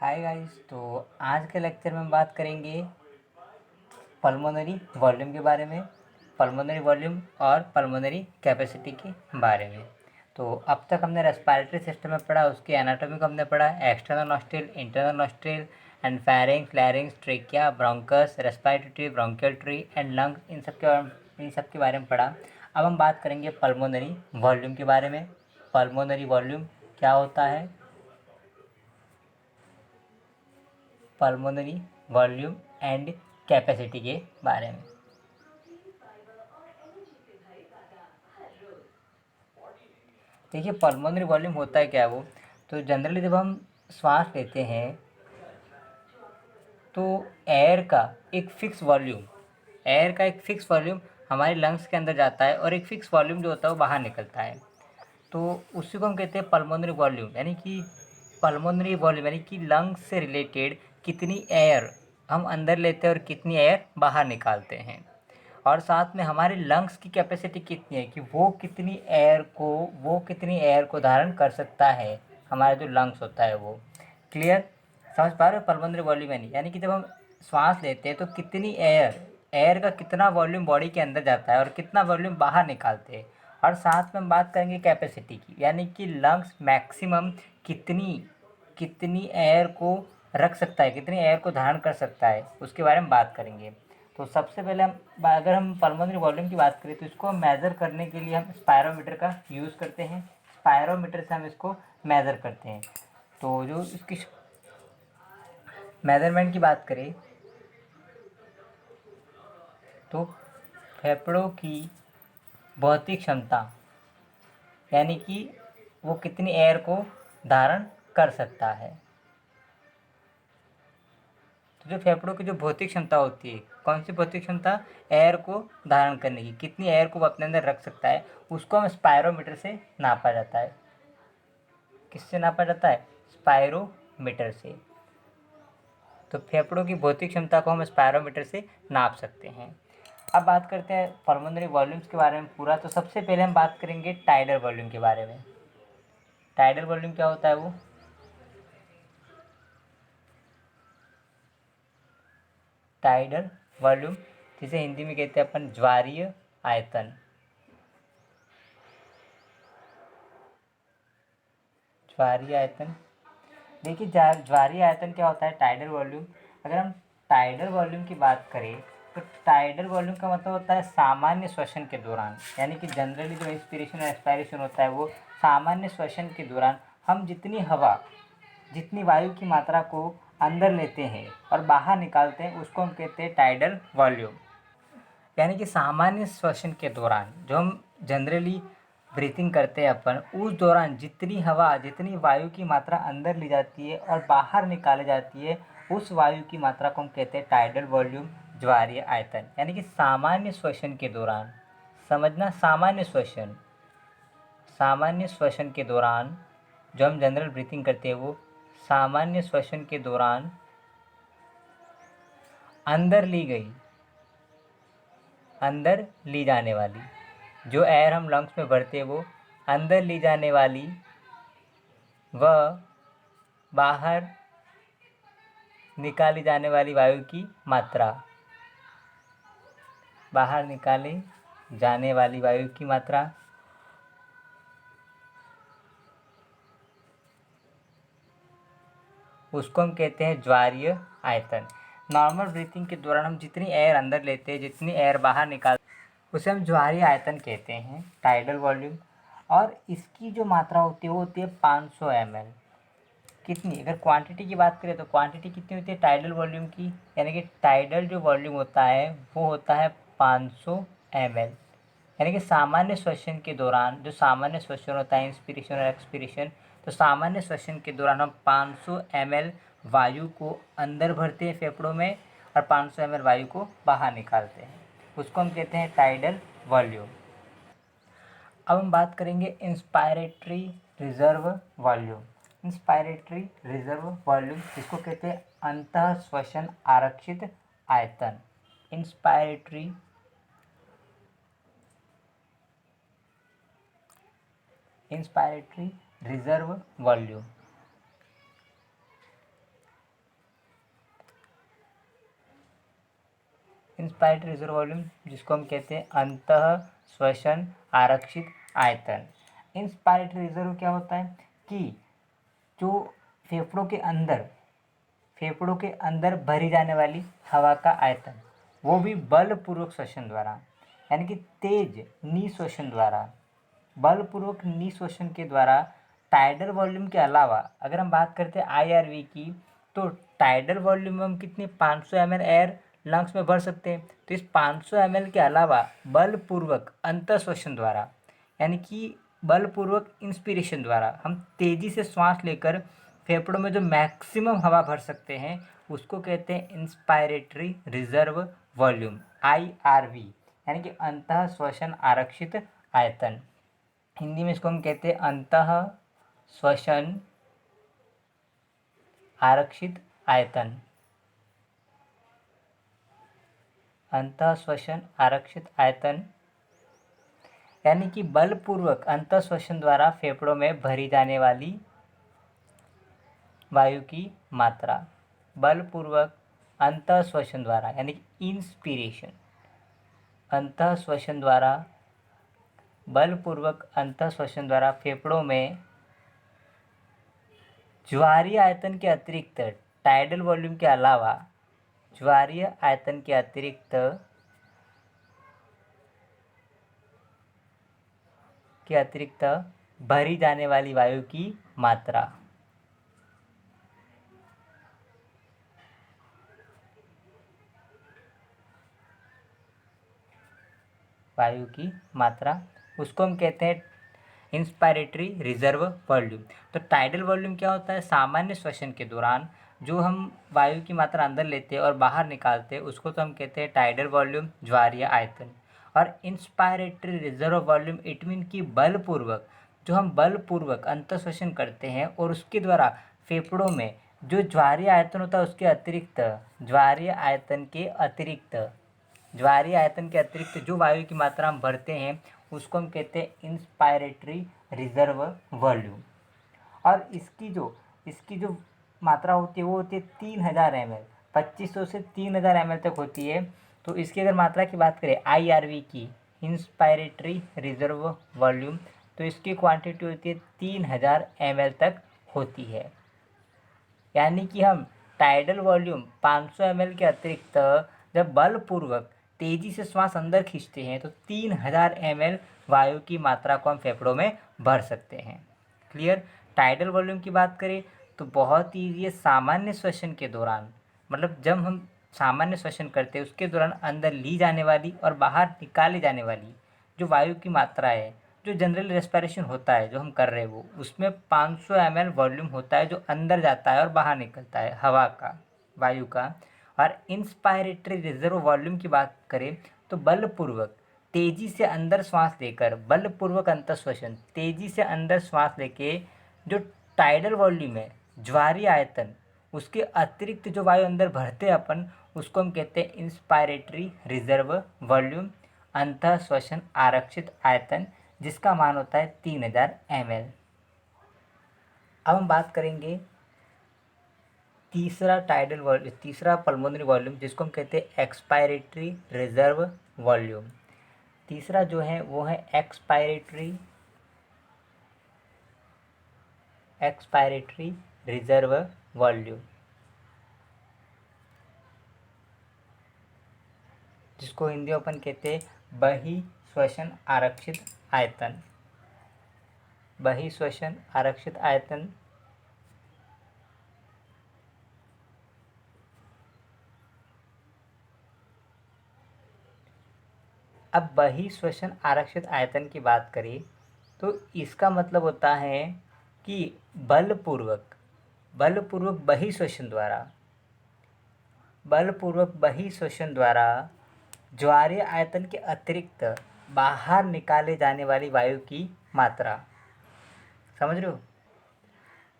Hi guys. तो आज के लेक्चर में हम बात करेंगे पल्मोनरी वॉल्यूम के बारे में, पल्मोनरी वॉल्यूम और पल्मोनरी कैपेसिटी के बारे में। तो अब तक हमने रेस्पिरेटरी सिस्टम में पढ़ा, उसकी एनाटॉमी को हमने पढ़ा, external nostril, internal nostril and pharynx, larynx, trachea, bronchus, respiratory tree, bronchial tree and lungs, इन सब के बारे में पढ़ा। अब हम बात करेंगे पल्मोनरी वॉल्यूम के बारे में। पल्मोनरी वॉल्यूम क्या होता है? पल्मोनरी वॉल्यूम एंड कैपेसिटी के बारे में। देखिए, पल्मोनरी वॉल्यूम होता है क्या वो? तो जनरली जब हम श्वास लेते हैं तो एयर का एक फिक्स वॉल्यूम हमारे लंग्स के अंदर जाता है और एक फिक्स वॉल्यूम जो होता है वो बाहर निकलता है। तो उसी को हम कहते हैं पल्मोनरी वॉल्यूम, यानी कि लंग्स से रिलेटेड कितनी एयर हम अंदर लेते हैं और कितनी एयर बाहर निकालते हैं। और साथ में हमारे लंग्स की कैपेसिटी कितनी है कि वो कितनी एयर को धारण कर सकता है, हमारा जो लंग्स होता है वो। क्लियर? समझ पा रहे हो पल्मोनरी वॉल्यूम? यानी कि जब हम श्वास लेते हैं तो कितनी एयर का कितना वॉल्यूम बॉडी के अंदर जाता है और कितना वॉल्यूम बाहर निकालते हैं। और साथ में हम बात करेंगे कैपेसिटी की, यानी कि लंग्स मैक्सिमम कितनी कितनी एयर को रख सकता है, कितनी एयर को धारण कर सकता है, उसके बारे में बात करेंगे। तो सबसे पहले अगर हम पल्मोनरी वॉल्यूम की बात करें तो इसको मेज़र करने के लिए हम स्पायरोमीटर का यूज़ करते हैं। स्पायरोमीटर से हम इसको मेज़र करते हैं। तो जो इसकी मेज़रमेंट की बात करें तो फेफड़ों की भौतिक क्षमता, यानी कि वो कितनी एयर को धारण कर सकता है। तो जो फेफड़ों की जो भौतिक क्षमता होती है, कौन सी भौतिक क्षमता? एयर को धारण करने की, कितनी एयर को वो अपने अंदर रख सकता है, उसको हम स्पायरोमीटर से नापा जाता है। किससे नापा जाता है? स्पायरोमीटर से। तो फेफड़ों की भौतिक क्षमता को हम स्पायरोमीटर से नाप सकते हैं। अब बात करते हैं पल्मोनरी वॉल्यूम्स के बारे में पूरा। तो सबसे पहले हम बात करेंगे टाइडल वॉल्यूम के बारे में। टाइडल वॉल्यूम क्या होता है वो? टाइडल वॉल्यूम, जिसे हिंदी में कहते हैं अपन ज्वारीय आयतन। ज्वारीय आयतन। देखिए, ज्वारीय आयतन क्या होता है? Tidal volume. अगर हम टाइडल वॉल्यूम की बात करें तो टाइडल वॉल्यूम का मतलब होता है सामान्य श्वसन के दौरान, यानी कि जनरली जो इंस्पिरेशन और एक्सपायरेशन होता है वो सामान्य श्वसन के दौरान हम जितनी वायु की मात्रा को अंदर लेते हैं और बाहर निकालते हैं उसको हम कहते हैं टाइडल वॉल्यूम। यानी कि सामान्य श्वसन के दौरान जो हम जनरली ब्रीथिंग करते हैं अपन, उस दौरान जितनी वायु की मात्रा अंदर ली जाती है और बाहर निकाली जाती है, उस वायु की मात्रा को हम कहते हैं टाइडल वॉल्यूम, ज्वारीय आयतन। यानी कि सामान्य श्वसन के दौरान, समझना, सामान्य श्वसन के दौरान जो हम जनरल ब्रीथिंग करते हैं वो सामान्य श्वसन के दौरान अंदर ली जाने वाली जो एयर हम लंग्स में भरते हैं वो अंदर ली जाने वाली व बाहर निकाली जाने वाली वायु की मात्रा, बाहर निकाली जाने वाली वायु की मात्रा उसको हम कहते हैं ज्वारीय आयतन। नॉर्मल ब्रीथिंग के दौरान हम जितनी एयर अंदर लेते हैं, जितनी एयर बाहर निकाल, उसे हम ज्वारीय आयतन कहते हैं, टाइडल वॉल्यूम। और इसकी जो मात्रा होती है वो होती है 500 ml। कितनी? अगर क्वांटिटी की बात करें तो क्वांटिटी कितनी होती है टाइडल वॉल्यूम की? यानी कि टाइडल जो वॉल्यूम होता है वो होता है 500 ml। यानी कि सामान्य श्वसन के दौरान, जो सामान्य श्वसन होता है, इंस्पिरेशन और एक्सपिरेशन, तो सामान्य श्वसन के दौरान हम 500 ml वायु को अंदर भरते हैं फेफड़ों में और 500 ml वायु को बाहर निकालते हैं, उसको हम कहते हैं टाइडल वॉल्यूम। अब हम बात करेंगे inspiratory reserve volume. Inspiratory reserve volume जिसको कहते हैं अंतः श्वसन आरक्षित आयतन। Inspiratory reserve volume. Inspiratory reserve volume, जिसको हम कहते हैं अंतः श्वसन आरक्षित आयतन। इंस्पायरेटरी रिजर्व क्या होता है कि जो फेफड़ों के अंदर भरी जाने वाली हवा का आयतन, वो भी बलपूर्वक श्वसन द्वारा, यानी कि तेज निश्वसन द्वारा, बलपूर्वक निश्वसन के द्वारा टाइडल वॉल्यूम के अलावा अगर हम बात करते हैं IRV की, तो टाइडल वॉल्यूम में हम कितनी 500 ml एयर लंग्स में भर सकते हैं। तो इस 500 ml के अलावा बलपूर्वक अंतःश्वसन द्वारा, यानी कि बलपूर्वक इंस्पिरेशन द्वारा हम तेज़ी से श्वास लेकर फेफड़ों में जो मैक्सिमम हवा भर सकते हैं, उसको कहते हैं इंस्पायरेटरी रिजर्व वॉल्यूम, IRV, यानी कि अंतः श्वसन आरक्षित आयतन। हिंदी में इसको हम कहते हैं अंतः श्वसन आरक्षित आयतन, अंतः श्वसन आरक्षित आयतन, यानी कि बलपूर्वक अंतः श्वसन द्वारा फेफड़ों में भरी जाने वाली वायु की मात्रा, बलपूर्वक अंतः श्वसन द्वारा, यानी कि इंस्पिरेशन, अंतः श्वसन द्वारा, बलपूर्वक अंतः श्वसन द्वारा फेफड़ों में ज्वारीय आयतन के अतिरिक्त टाइडल वॉल्यूम के अलावा, ज्वारीय आयतन के अतिरिक्त भरी जाने वाली वायु की मात्रा, वायु की मात्रा, उसको हम कहते हैं इंस्पायरेटरी रिजर्व वॉल्यूम। तो टाइडल वॉल्यूम क्या होता है? सामान्य श्वसन के दौरान जो हम वायु की मात्रा अंदर लेते हैं और बाहर निकालते हैं, उसको तो हम कहते हैं टाइडल वॉल्यूम, ज्वारीय आयतन। और inspiratory reserve volume it mean कि बलपूर्वक, जो हम बलपूर्वक अंतःश्वसन करते हैं और उसके द्वारा फेफड़ों में जो ज्वारीय आयतन होता है उसके अतिरिक्त, ज्वारीय आयतन के अतिरिक्त, ज्वारीय आयतन के अतिरिक्त जो वायु की मात्रा हम भरते हैं, उसको हम कहते हैं इंस्पायरेटरी रिजर्व वॉल्यूम। और इसकी जो मात्रा होती है वो होती है 3000 ml, 2500 से 3000 ml तक होती है। तो इसकी अगर मात्रा की बात करें IRV की, इंस्पायरेटरी रिजर्व वॉल्यूम, तो इसकी क्वांटिटी होती है 3000 ml तक होती है। यानी कि हम टाइडल वॉल्यूम 500 ml के अतिरिक्त जब बलपूर्वक तेजी से श्वास अंदर खींचते हैं तो 3000 ml वायु की मात्रा को हम फेफड़ों में भर सकते हैं। क्लियर? टाइडल वॉल्यूम की बात करें तो बहुत ही ये सामान्य श्वसन के दौरान, मतलब जब हम सामान्य श्वसन करते हैं उसके दौरान अंदर ली जाने वाली और बाहर निकाली जाने वाली जो वायु की मात्रा है, जो जनरल रेस्पिरेशन होता है जो हम कर रहे हैं वो, उसमें 500 ml वॉल्यूम होता है जो अंदर जाता है और बाहर निकलता है हवा का, वायु का। और इंस्पायरेटरी रिजर्व वॉल्यूम की बात करें तो बलपूर्वक तेजी से अंदर श्वास लेकर, बलपूर्वक अंतःश्वसन, तेजी से अंदर श्वास लेके जो टाइडल वॉल्यूम है, ज्वारीय आयतन, उसके अतिरिक्त जो वायु अंदर भरते हैं अपन, उसको हम कहते हैं इंस्पायरेटरी रिजर्व वॉल्यूम, अंतःश्वसन आरक्षित आयतन, जिसका मान होता है 3000 ml। अब हम बात करेंगे तीसरा पल्मोनरी वॉल्यूम, जिसको हम कहते हैं एक्सपायरेटरी रिजर्व वॉल्यूम। तीसरा जो है वो है एक्सपायरेटरी रिजर्व वॉल्यूम, जिसको हिंदी में अपन कहते हैं बहिश्वसन आरक्षित आयतन, बहिश्वसन आरक्षित आयतन। अब बहिश्वसन आरक्षित आयतन की बात करें तो इसका मतलब होता है कि बलपूर्वक बहिश्वसन द्वारा ज्वारीय आयतन के अतिरिक्त बाहर निकाले जाने वाली वायु की मात्रा, समझ रहे हो,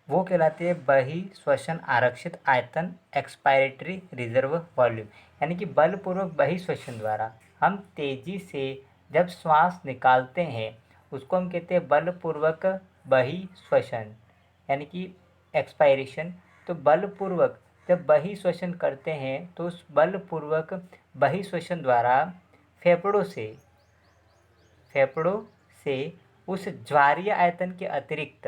वो कहलाती है बहिश्वसन आरक्षित आयतन, एक्सपायरेटरी रिजर्व वॉल्यूम। यानी कि बलपूर्वक बहिश्वसन द्वारा हम तेजी से जब श्वास निकालते हैं उसको हम कहते हैं बलपूर्वक बहिश्वसन, यानी कि एक्सपायरेशन। तो बलपूर्वक जब बहिश्वसन करते हैं तो उस बलपूर्वक बहिश्वसन द्वारा फेफड़ों से उस ज्वारीय आयतन के अतिरिक्त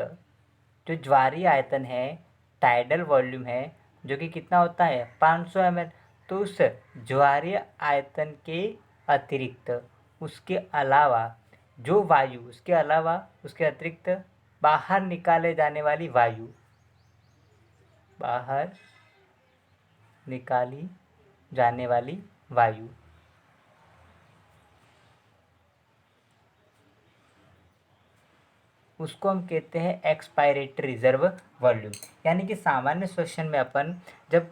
जो ज्वारीय आयतन है, टाइडल वॉल्यूम है, जो कि कितना होता है 500 ml, तो उस ज्वारीय आयतन के अतिरिक्त उसके अलावा उसके अतिरिक्त बाहर निकाली जाने वाली वायु उसको हम कहते हैं एक्सपायरेटरी रिजर्व वॉल्यूम। यानी कि सामान्य श्वसन में अपन जब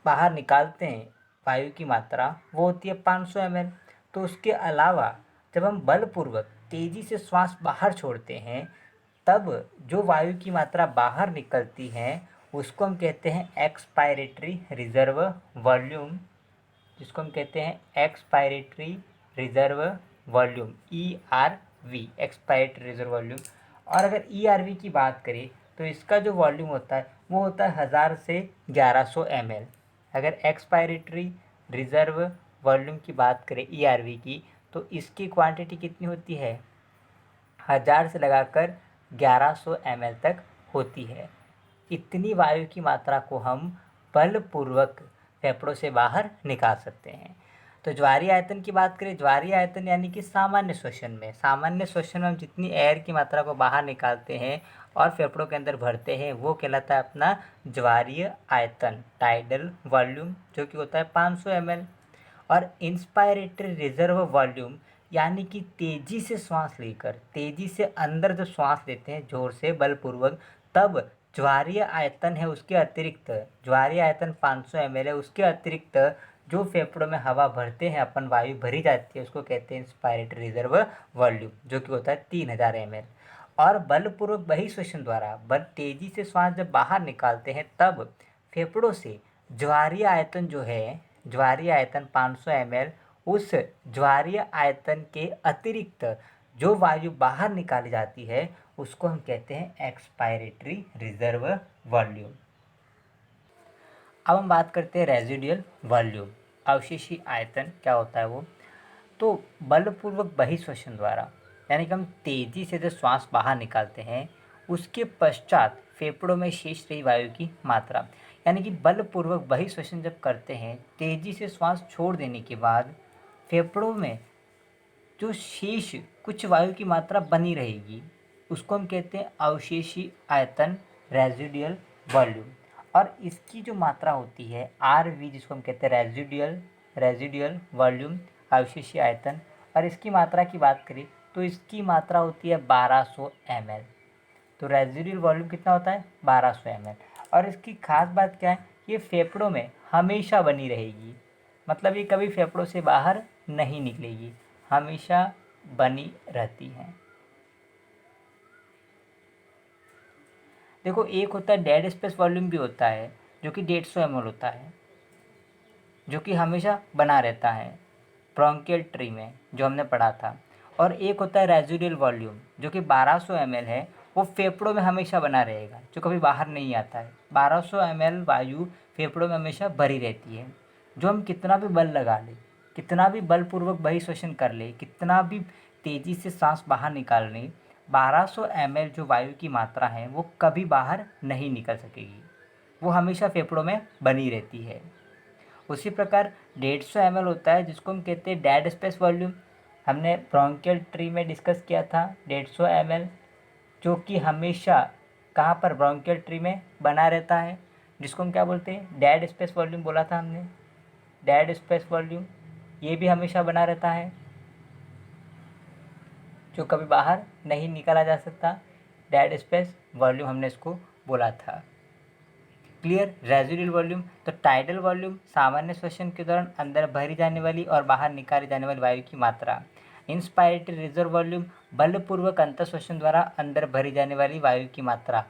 बाहर निकालते हैं वायु की मात्रा वो होती है 500 ml। तो उसके अलावा जब हम बलपूर्वक तेज़ी से श्वास बाहर छोड़ते हैं तब जो वायु की मात्रा बाहर निकलती है उसको हम कहते हैं एक्सपायरेटरी रिजर्व वॉल्यूम, जिसको हम कहते हैं expiratory reserve volume ERV, expiratory reserve volume. और अगर ERV की बात करें तो इसका जो वॉल्यूम होता है वो होता है 1000 से 1100 ml। अगर एक्सपायरेटरी रिजर्व वॉल्यूम की बात करें ERV की तो इसकी क्वांटिटी कितनी होती है 1000 से लगाकर 1100 ml तक होती है। इतनी वायु की मात्रा को हम बलपूर्वक फेफड़ों से बाहर निकाल सकते हैं। तो ज्वारीय आयतन की बात करें, ज्वारीय आयतन यानी कि सामान्य श्वसन में हम जितनी एयर की मात्रा को बाहर निकालते हैं और फेफड़ों के अंदर भरते हैं वो कहलाता है अपना ज्वारीय आयतन, टाइडल वॉल्यूम, जो कि होता है 500 ml। और इंस्पायरेटरी रिजर्व वॉल्यूम यानी कि तेज़ी से श्वास लेकर, तेज़ी से अंदर जब श्वास लेते हैं जोर से बलपूर्वक, तब ज्वारीय आयतन है उसके अतिरिक्त, ज्वारीय आयतन 500 ml है, उसके अतिरिक्त जो फेफड़ों में हवा भरते हैं अपन, वायु भरी जाती है, उसको कहते हैं इंस्पायरेटरी रिजर्व वॉल्यूम, जो कि होता है 3000 ml। और बलपूर्वक बहिश्वसन द्वारा तेज़ी से श्वास जब बाहर निकालते हैं तब फेफड़ों से ज्वारीय आयतन जो है, ज्वारीय आयतन 500 ml, उस ज्वारीय आयतन के अतिरिक्त जो वायु बाहर निकाली जाती है उसको हम कहते हैं एक्सपायरेटरी रिजर्व वॉल्यूम। अब हम बात करते हैं रेजिडुअल वॉल्यूम, अवशेषी आयतन क्या होता है वो। तो बलपूर्वक बहिश्वसन द्वारा यानी कि हम तेज़ी से जब श्वास बाहर निकालते हैं उसके पश्चात फेफड़ों में शेष रही वायु की मात्रा, यानी कि बलपूर्वक बहिश्वसन जब करते हैं तेज़ी से श्वास छोड़ देने के बाद फेफड़ों में जो शेष कुछ वायु की मात्रा बनी रहेगी उसको हम कहते हैं अवशेषी आयतन, रेजिडुअल वॉल्यूम। और इसकी जो मात्रा होती है RV, जिसको हम कहते हैं रेजिडुअल वॉल्यूम, अवशेषी आयतन, और इसकी मात्रा की बात करें तो इसकी मात्रा होती है 1200 ml। तो रेजिडुअल वॉल्यूम कितना होता है 1200 ml। और इसकी खास बात क्या है, ये फेफड़ों में हमेशा बनी रहेगी, मतलब ये कभी फेफड़ों से बाहर नहीं निकलेगी, हमेशा बनी रहती हैं। देखो एक होता है डेड स्पेस वॉल्यूम भी होता है जो कि 150 ml होता है, जो कि हमेशा बना रहता है ब्रोंकियल ट्री में, जो हमने पढ़ा था। और एक होता है रेजिडुअल वॉल्यूम जो कि 1200 ml है, वो फेफड़ों में हमेशा बना रहेगा, जो कभी बाहर नहीं आता है। 1200 ml वायु फेफड़ों में हमेशा भरी रहती है, जो हम कितना भी बल लगा लें, कितना भी बलपूर्वक बहिश्वसन कर ले, कितना भी तेज़ी से सांस बाहर निकाल लें, 1200 ml जो वायु की मात्रा है वो कभी बाहर नहीं निकल सकेगी, वो हमेशा फेफड़ों में बनी रहती है। उसी प्रकार 150 ml होता है जिसको हम कहते हैं डेड स्पेस वॉल्यूम, हमने ब्रोंकियल ट्री में डिस्कस किया था 150 ml, जो कि हमेशा कहाँ पर ब्रोंकियल ट्री में बना रहता है, जिसको हम क्या बोलते हैं डेड स्पेस वॉल्यूम बोला था हमने, डेड स्पेस वॉल्यूम। ये भी हमेशा बना रहता है, जो कभी बाहर नहीं निकाला जा सकता, डेड स्पेस वॉल्यूम हमने इसको बोला था। क्लियर। रेजिडुअल वॉल्यूम, तो टाइडल वॉल्यूम सामान्य श्वसन के दौरान अंदर भरी जाने वाली और बाहर निकाली जाने वाली वायु की मात्रा। इंस्पायरेटरी रिजर्व वॉल्यूम बलपूर्वक अंतर श्वसन द्वारा अंदर भरी जाने वाली वायु की मात्रा।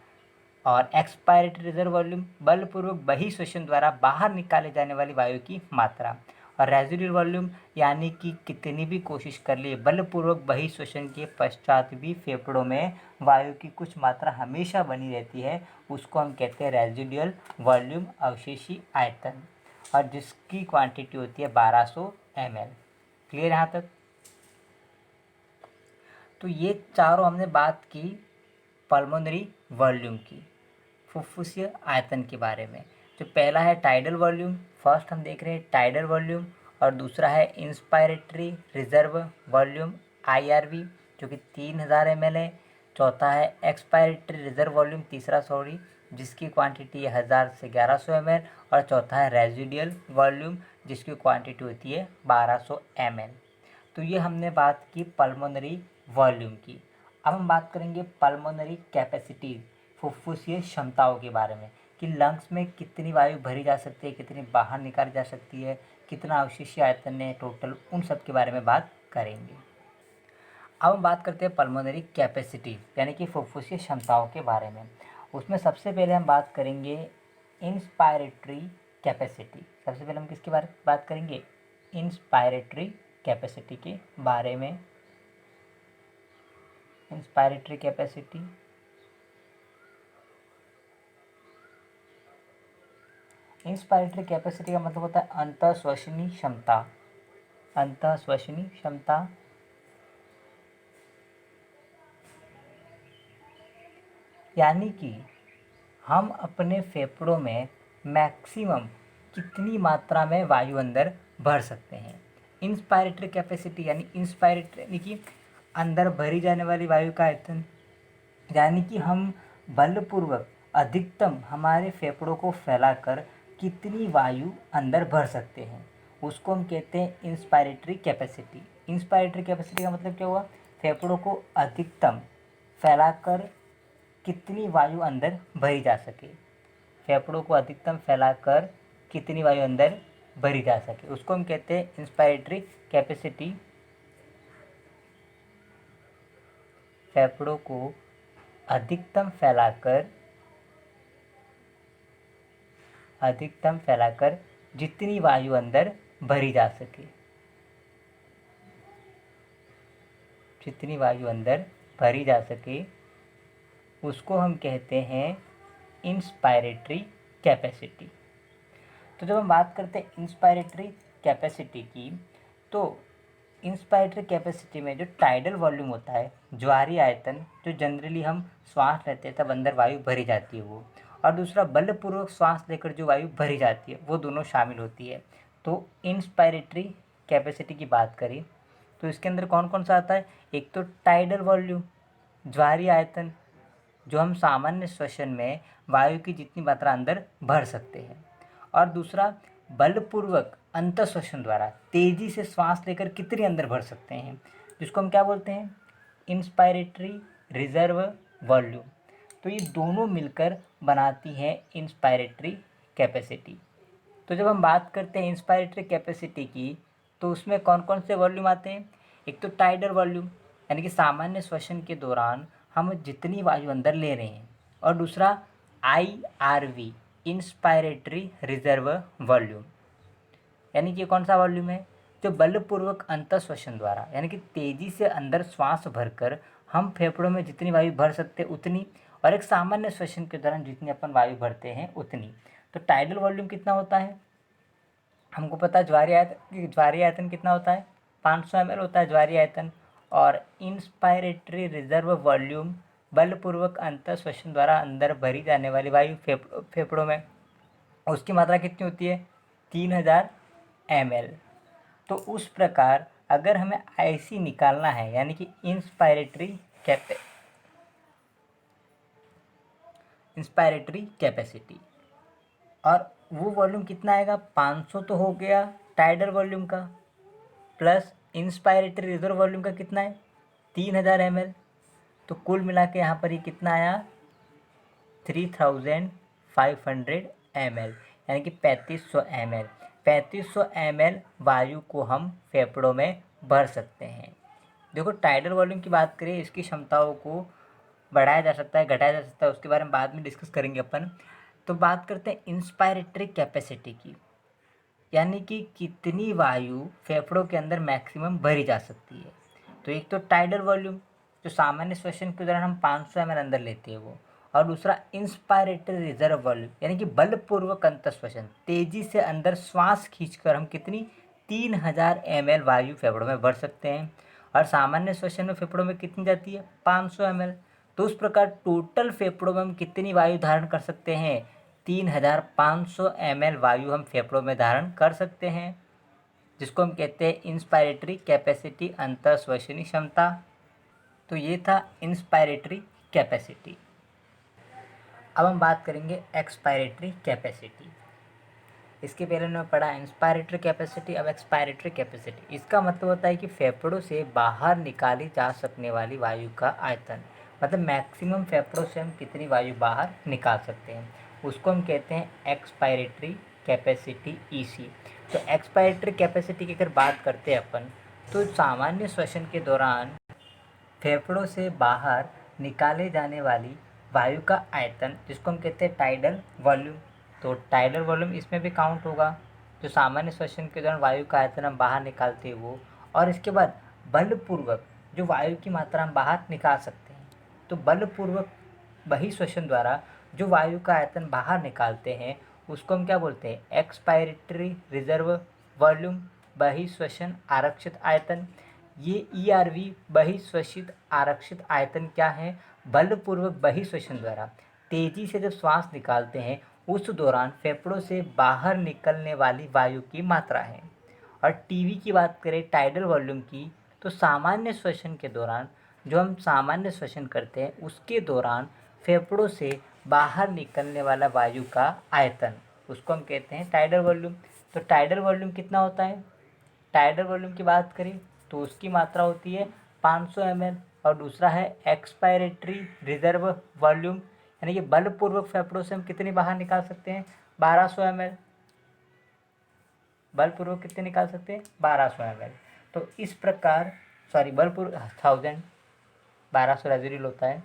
और एक्सपायरेटरी रिजर्व वॉल्यूम बलपूर्वक बहिश्वसन द्वारा बाहर निकाले जाने वाली वायु की मात्रा। और रेजिडुअल वॉल्यूम यानी कि कितनी भी कोशिश कर लिए बलपूर्वक बहिर्श्वसन के पश्चात भी फेफड़ों में वायु की कुछ मात्रा हमेशा बनी रहती है, उसको हम कहते हैं रेजिडुअल वॉल्यूम, अवशेषी आयतन, और जिसकी क्वांटिटी होती है 1200 ml। क्लियर यहाँ तक? तो ये चारों हमने बात की पल्मोनरी वॉल्यूम की, फुफ्फुसीय आयतन के बारे में। जो पहला है टाइडल वॉल्यूम, फर्स्ट हम देख रहे हैं टाइडल वॉल्यूम, और दूसरा है इंस्पायरेटरी रिजर्व वॉल्यूम IRV जो कि 3000 ml है। चौथा है एक्सपायरेटरी रिजर्व वॉल्यूम, तीसरा सॉरी, जिसकी क्वांटिटी है 1000 से 1100 ml, और चौथा है रेजिडुअल वॉल्यूम जिसकी क्वांटिटी होती है 1200 ml। तो ये हमने बात की पल्मोनरी वॉल्यूम की। अब हम बात करेंगे पल्मोनरी कैपेसिटी, फुफ्फुसीय क्षमताओं के बारे में, कि लंग्स में कितनी वायु भरी जा सकती है, कितनी बाहर निकाली जा सकती है, कितना अवशेषीय आयतन है टोटल, उन सब के बारे में बात करेंगे। अब हम बात करते हैं पल्मोनरी कैपेसिटी यानी कि फुफ्फुसीय क्षमताओं के बारे में। उसमें सबसे पहले हम बात करेंगे इंस्पायरेटरी कैपेसिटी। सबसे पहले हम किसके बारे में बात करेंगे? इंस्पायरेटरी कैपेसिटी के बारे में। इंस्पायरेटरी कैपेसिटी, इंस्पायरेटरी कैपेसिटी का मतलब होता है अंतःश्वसनी क्षमता। अंतःश्वसनी क्षमता यानी कि हम अपने फेफड़ों में मैक्सिमम कितनी मात्रा में वायु अंदर भर सकते हैं। इंस्पायरेटरी कैपेसिटी यानी इंस्पायरेटरी यानी कि अंदर भरी जाने वाली वायु का आयतन, यानी कि हम बलपूर्वक अधिकतम हमारे फेफड़ों को फैलाकर कितनी वायु अंदर भर सकते हैं, उसको हम कहते हैं इंस्पायरेटरी कैपेसिटी। इंस्पायरेटरी कैपेसिटी का मतलब क्या हुआ? फेफड़ों को अधिकतम फैलाकर कितनी वायु अंदर भरी जा सके, फेफड़ों को अधिकतम फैलाकर कितनी वायु अंदर भरी जा सके, उसको हम कहते हैं इंस्पायरेटरी कैपेसिटी। फेफड़ों को अधिकतम फैलाकर जितनी वायु अंदर भरी जा सके, जितनी वायु अंदर भरी जा सके, उसको हम कहते हैं इंस्पायरेटरी कैपेसिटी। तो जब हम बात करते हैं इंस्पायरेटरी कैपेसिटी की, तो इंस्पायरेटरी कैपेसिटी में जो टाइडल वॉल्यूम होता है, ज्वारीय आयतन, जो जनरली हम श्वास लेते हैं तब अंदर वायु भरी जाती है वो, और दूसरा बलपूर्वक श्वास लेकर जो वायु भरी जाती है वो दोनों शामिल होती है। तो इंस्पायरेटरी कैपेसिटी की बात करें तो इसके अंदर कौन कौन सा आता है? एक तो टाइडल वॉल्यूम, ज्वारीय आयतन, जो हम सामान्य श्वसन में वायु की जितनी मात्रा अंदर भर सकते हैं, और दूसरा बलपूर्वक अंतःश्वसन द्वारा तेजी से श्वास लेकर कितनी अंदर भर सकते हैं, जिसको हम क्या बोलते हैं? Inspiratory reserve volume. तो ये दोनों मिलकर बनाती है इंस्पायरेटरी कैपेसिटी। तो जब हम बात करते हैं इंस्पायरेटरी कैपेसिटी की, तो उसमें कौन कौन से वॉल्यूम आते हैं? एक तो टाइडल वॉल्यूम यानी कि सामान्य श्वसन के दौरान हम जितनी वायु अंदर ले रहे हैं, और दूसरा IRV इंस्पायरेटरी रिजर्व वॉल्यूम, यानी कि कौन सा वॉल्यूम है? जो बलपूर्वक अंतःश्वसन द्वारा यानी कि तेजी से अंदर श्वास भरकर हम फेफड़ों में जितनी वायु भर सकते हैं उतनी, और एक सामान्य श्वसन के दौरान जितनी अपन वायु भरते हैं उतनी। तो टाइडल वॉल्यूम कितना होता है? हमको पता है ज्वारीय आयतन कितना होता है? 500 ml होता है ज्वारीय आयतन। और इंस्पायरेटरी रिजर्व वॉल्यूम बलपूर्वक अंतःश्वसन द्वारा अंदर भरी जाने वाली वायु फेफड़ों में, उसकी मात्रा कितनी होती है? 3000 ml। तो उस प्रकार अगर हमें IC निकालना है यानी कि इंस्पायरेटरी कैपेसिटी, और वो वॉल्यूम कितना आएगा? 500 तो हो गया टाइडल वॉल्यूम का, प्लस इंस्पायरेटरी रिजर्व वॉल्यूम का कितना है? 3000 ml। तो कुल मिला के यहाँ पर ये कितना आया? 3500 ml, यानी कि 3500 ml। 3500 ml वायु को हम फेफड़ों में भर सकते हैं। देखो टाइडल वॉल्यूम की बात करें, इसकी क्षमताओं को बढ़ाया जा सकता है, घटाया जा सकता है, उसके बारे में बाद में डिस्कस करेंगे अपन। तो बात करते हैं इंस्पायरेटरी कैपेसिटी की। यानी कि कितनी वायु फेफड़ों के अंदर मैक्सिमम भरी जा सकती है। तो एक तो टाइडल वॉल्यूम, जो सामान्य श्वसन के दौरान हम 500 ml अंदर लेते हैं वो, और दूसरा इंस्पायरेटरी रिजर्व वॉल्यूम, यानी कि बलपूर्वक अंतर श्वसन, तेजी से अंदर श्वास खींचकर हम कितनी 3000 ml वायु फेफड़ों में भर सकते हैं, और सामान्य श्वसन में फेफड़ों में कितनी जाती है 500 ml। तो उस प्रकार टोटल फेफड़ों में हम कितनी वायु धारण कर सकते हैं 3500 ml वायु हम फेफड़ों में धारण कर सकते हैं, जिसको हम कहते हैं इंस्पायरेटरी कैपेसिटी, अंतःश्वसनी क्षमता। तो ये था इंस्पायरेटरी कैपेसिटी। अब हम बात करेंगे एक्सपायरेटरी कैपेसिटी। इसके पहले हमने पढ़ा इंस्पायरेटरी कैपेसिटी, अब एक्सपायरेटरी कैपेसिटी। इसका मतलब होता है कि फेफड़ों से बाहर निकाली जा सकने वाली वायु का आयतन, मतलब मैक्सिमम फेफड़ों से हम कितनी वायु बाहर निकाल सकते हैं, उसको हम कहते हैं एक्सपायरेटरी कैपेसिटी ईसी। तो एक्सपायरेटरी कैपेसिटी की अगर बात करते हैं अपन, तो सामान्य श्वसन के दौरान फेफड़ों से बाहर निकाले जाने वाली वायु का आयतन, जिसको हम कहते हैं टाइडल वॉल्यूम। तो टाइडल वॉल्यूम इसमें भी काउंट होगा, जो सामान्य श्वसन के दौरान वायु का आयतन हम बाहर निकालते हैं वो, और इसके बाद बलपूर्वक जो वायु की मात्रा हम बाहर निकाल सकते हैं। तो बलपूर्वक बहिश्वसन द्वारा जो वायु का आयतन बाहर निकालते हैं उसको हम क्या बोलते हैं एक्सपायरेटरी रिजर्व वॉल्यूम, बहिश्वसन आरक्षित आयतन। ये ईआरवी बहिश्वसित आरक्षित आयतन क्या है, बलपूर्वक बहिश्वसन द्वारा तेजी से जब श्वास निकालते हैं उस दौरान फेफड़ों से बाहर निकलने वाली वायु की मात्रा है। और टीवी की बात करें टाइडल वॉल्यूम की, तो सामान्य श्वसन के दौरान जो हम सामान्य श्वसन करते हैं उसके दौरान फेफड़ों से बाहर निकलने वाला वायु का आयतन, उसको हम कहते हैं टाइडल वॉल्यूम। तो टाइडल वॉल्यूम कितना होता है, टाइडल वॉल्यूम की बात करें तो उसकी मात्रा होती है 500 ml, और दूसरा है एक्सपायरेटरी रिजर्व वॉल्यूम, यानी कि बलपूर्वक फेफड़ों से हम कितनी बाहर निकाल सकते हैं 1200 ml। बलपूर्वक कितने निकाल सकते हैं 1200 ml। तो इस प्रकार बलपूर्वक 1000, 1200 रेजिड्यूल होता है।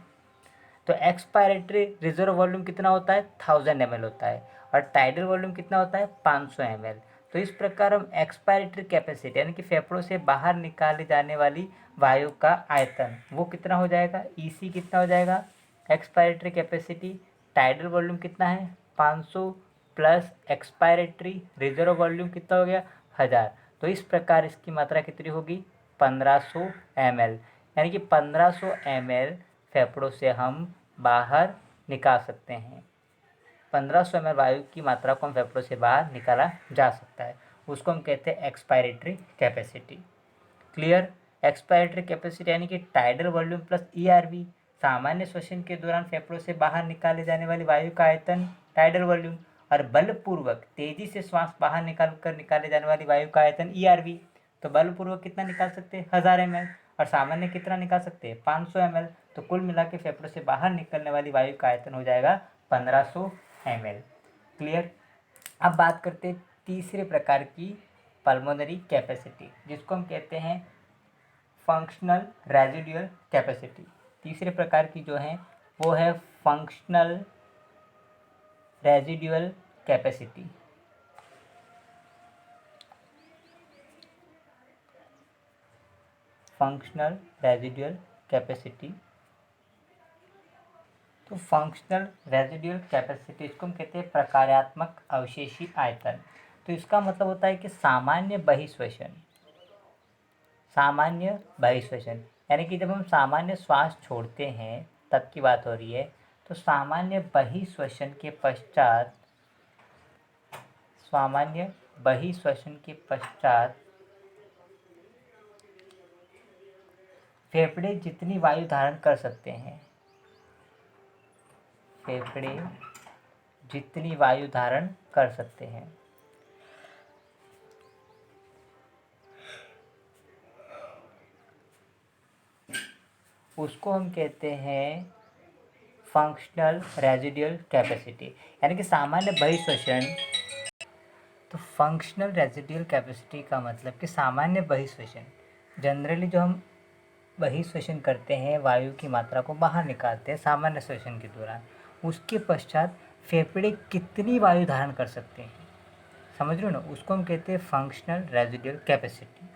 तो एक्सपायरेटरी रिजर्व वॉल्यूम कितना होता है 1000 ml होता है, और टाइडल वॉल्यूम कितना होता है 500 ml। तो इस प्रकार हम एक्सपायरेटरी कैपेसिटी, यानी कि फेफड़ों से बाहर निकाली जाने वाली वायु का आयतन वो कितना हो जाएगा, ईसी कितना हो जाएगा, एक्सपायरेटरी कैपेसिटी टाइडल वॉल्यूम कितना है 500 प्लस एक्सपायरेटरी रिजर्व वॉल्यूम कितना हो गया 1000। तो इस प्रकार इसकी मात्रा कितनी होगी 1500 ml, यानी कि 1500 ml फेफड़ों से हम बाहर निकाल सकते हैं। 1500 ml वायु की मात्रा को हम फेफड़ों से बाहर निकाला जा सकता है, उसको हम कहते हैं expiratory capacity. Clear. Expiratory capacity यानी कि टाइडल वॉल्यूम प्लस ईआरवी, सामान्य श्वसन के दौरान फेफड़ों से बाहर निकाले जाने वाली वायु का आयतन टाइडल वॉल्यूम, और बलपूर्वक तेजी से श्वास बाहर निकाले जाने वाली वायु का आयतन ईआरवी। तो बलपूर्वक कितना निकाल सकते हैं 1000 ml, और सामान्य कितना निकाल सकते हैं 500 ml। तो कुल मिला के फेफड़ों से बाहर निकलने वाली वायु का आयतन हो जाएगा 1500 ml। क्लियर। अब बात करते हैं तीसरे प्रकार की पल्मोनरी कैपेसिटी, जिसको हम कहते हैं फंक्शनल रेजिडुअल कैपेसिटी। तीसरे प्रकार की जो है वो है functional residual capacity. Functional residual capacity. तो फंक्शनल रेजिडुअल कैपेसिटी इसको हम कहते हैं प्रकार्यात्मक अवशेषी आयतन। तो इसका मतलब होता है कि सामान्य बहिश्वसन, सामान्य बहिश्वसन यानी कि जब हम सामान्य श्वास छोड़ते हैं तब की बात हो रही है। तो सामान्य बहिश्वसन के पश्चात, सामान्य बहिश्वसन के पश्चात फेफड़े जितनी वायु धारण कर सकते हैं, फेफड़े जितनी वायु धारण कर सकते हैं, उसको हम कहते हैं फंक्शनल रेजिडुअल कैपेसिटी, यानी कि सामान्य बहिश्वसन। तो फंक्शनल रेजिडुअल कैपेसिटी का मतलब कि सामान्य बहिश्वसन, जनरली जो हम बहिश्वसन करते हैं वायु की मात्रा को बाहर निकालते हैं सामान्य श्वसन के दौरान, उसके पश्चात फेफड़े कितनी वायु धारण कर सकते हैं, समझ रहे हो ना, उसको हम कहते हैं फंक्शनल रेजिडुअल कैपेसिटी।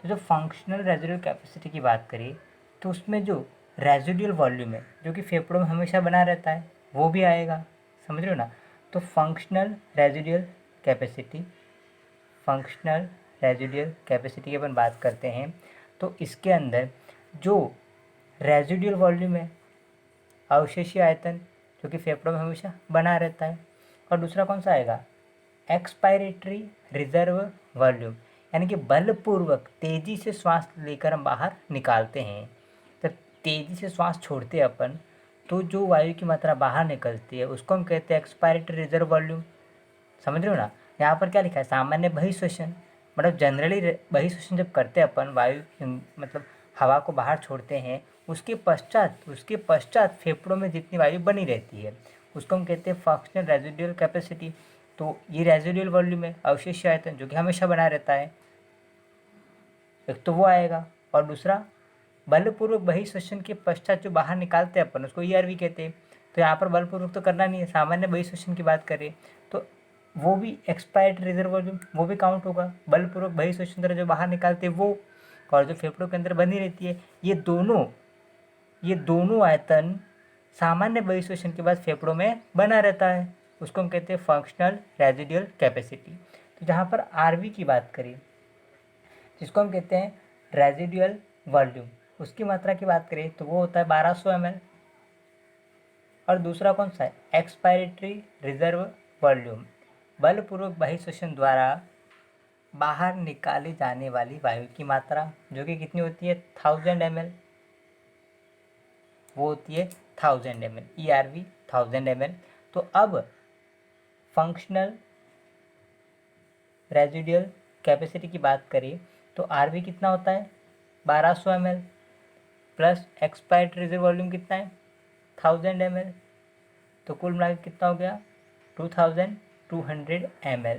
तो जो फंक्शनल रेजिडुअल कैपेसिटी की बात करें तो उसमें जो रेजिडुअल वॉल्यूम है जो कि फेफड़ों में हमेशा बना रहता है वो भी आएगा। समझ रहे हो ना, तो functional residual capacity, functional residual capacity की अपन बात करते हैं तो इसके अंदर जो रेजिडुअल वॉल्यूम है, अवशेषीय आयतन, जो कि फेफड़ों में हमेशा बना रहता है, और दूसरा कौन सा आएगा, एक्सपायरेटरी रिजर्व वॉल्यूम, यानी कि बलपूर्वक तेजी से श्वास लेकर हम बाहर निकालते हैं। तो तेजी से श्वास छोड़ते हैं अपन तो जो वायु की मात्रा बाहर निकलती है उसको हम कहते हैं एक्सपायरेटरी रिजर्व वॉल्यूम। समझ रहे हो ना, यहाँ पर क्या लिखा है, सामान्य बहिश्वसन, मतलब जनरली बहिश्वसन जब करते हैं अपन वायु मतलब हवा को बाहर छोड़ते हैं उसके पश्चात फेफड़ों में जितनी वायु बनी रहती है उसको हम कहते हैं फंक्शनल रेजिडुअल कैपेसिटी। तो ये रेजिडुअल वॉल्यूम है, अवशेष आयतन, जो कि हमेशा बना रहता है, एक तो वो आएगा, और दूसरा बलपूर्वक बहिश्वसन के पश्चात जो बाहर निकालते हैं अपन उसको ईआरवी कहते हैं। तो यहाँ पर बलपूर्वक तो करना नहीं है, सामान्य बहिश्वसन की बात करें तो वो भी एक्सपायर्ड रिजर्व वॉल्यूम वो भी काउंट होगा, बलपूर्वक बहिश्वसन द्वारा जो बाहर निकालते हैं वो, और जो फेफड़ों के अंदर बनी रहती है, ये दोनों आयतन सामान्य बहिश्वसन के बाद फेफड़ों में बना रहता है, उसको हम कहते हैं फंक्शनल रेजिडुअल कैपेसिटी। तो जहाँ पर आरवी की बात करें जिसको हम कहते हैं रेजिडुअल वॉल्यूम, उसकी मात्रा की बात करें तो वो होता है 1200 ml, और दूसरा कौन सा है, एक्सपायरेटरी रिजर्व वॉल्यूम, बलपूर्वक बहिश्वसन द्वारा बाहर निकाली जाने वाली वायु की मात्रा जो कि कितनी होती है 1000 ml, वो होती है 1000 ml, ERV 1000 ml। तो अब फंक्शनल रेजिडुअल कैपेसिटी की बात करें तो RV कितना होता है 1200 ml plus expired reserve volume कितना है 1000 ml, तो कुल मिला के कितना हो गया 2200 ml।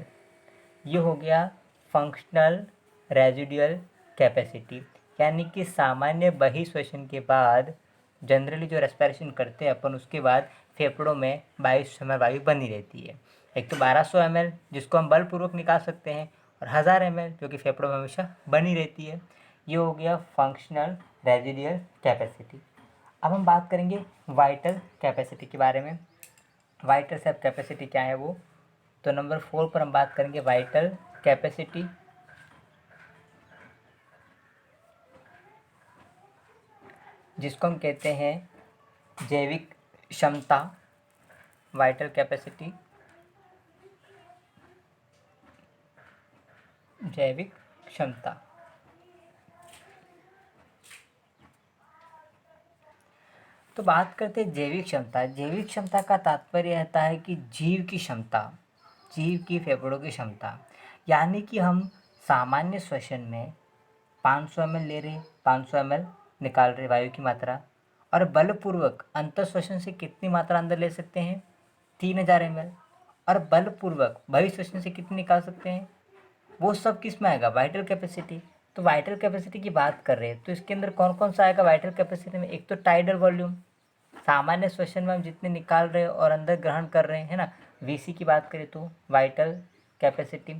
ये हो गया फंक्शनल रेजिडुअल कैपेसिटी, यानी कि सामान्य बहिश्वसन के बाद जनरली जो रेस्पिरेशन करते हैं अपन उसके बाद फेफड़ों में 22 समय वायु बनी रहती है। एक तो 1200 ml जिसको हम बलपूर्वक निकाल सकते हैं, और 1000 ml जो कि फेफड़ों में हमेशा बनी रहती है। ये हो गया फंक्शनल रेजिडुअल कैपेसिटी। अब हम बात करेंगे वाइटल कैपेसिटी के बारे में। वाइटल सेप कैपेसिटी क्या है वो, तो नंबर 4 पर हम बात करेंगे वाइटल कैपेसिटी, जिसको हम कहते हैं जैविक क्षमता, वाइटल कैपेसिटी, जैविक क्षमता। तो बात करते हैं जैविक क्षमता। जैविक क्षमता का तात्पर्य रहता है कि जीव की क्षमता, जीव की फेफड़ों की क्षमता, यानी कि हम सामान्य श्वसन में 500 ml ले रहे, 500 ml निकाल रहे वायु की मात्रा, और बलपूर्वक अंतःश्वसन से कितनी मात्रा अंदर ले सकते हैं 3000 ml, और बलपूर्वक बहिश्वसन से कितनी निकाल सकते हैं, वो सब किस में आएगा, वाइटल कैपेसिटी। तो वाइटल कैपेसिटी की बात कर रहे हैं तो इसके अंदर कौन कौन सा आएगा वाइटल कैपेसिटी में, एक तो टाइडल वॉल्यूम, सामान्य श्वसन में हम जितने निकाल रहे हैं और अंदर ग्रहण कर रहे हैं, है ना, VC की बात करें तो वाइटल कैपेसिटी।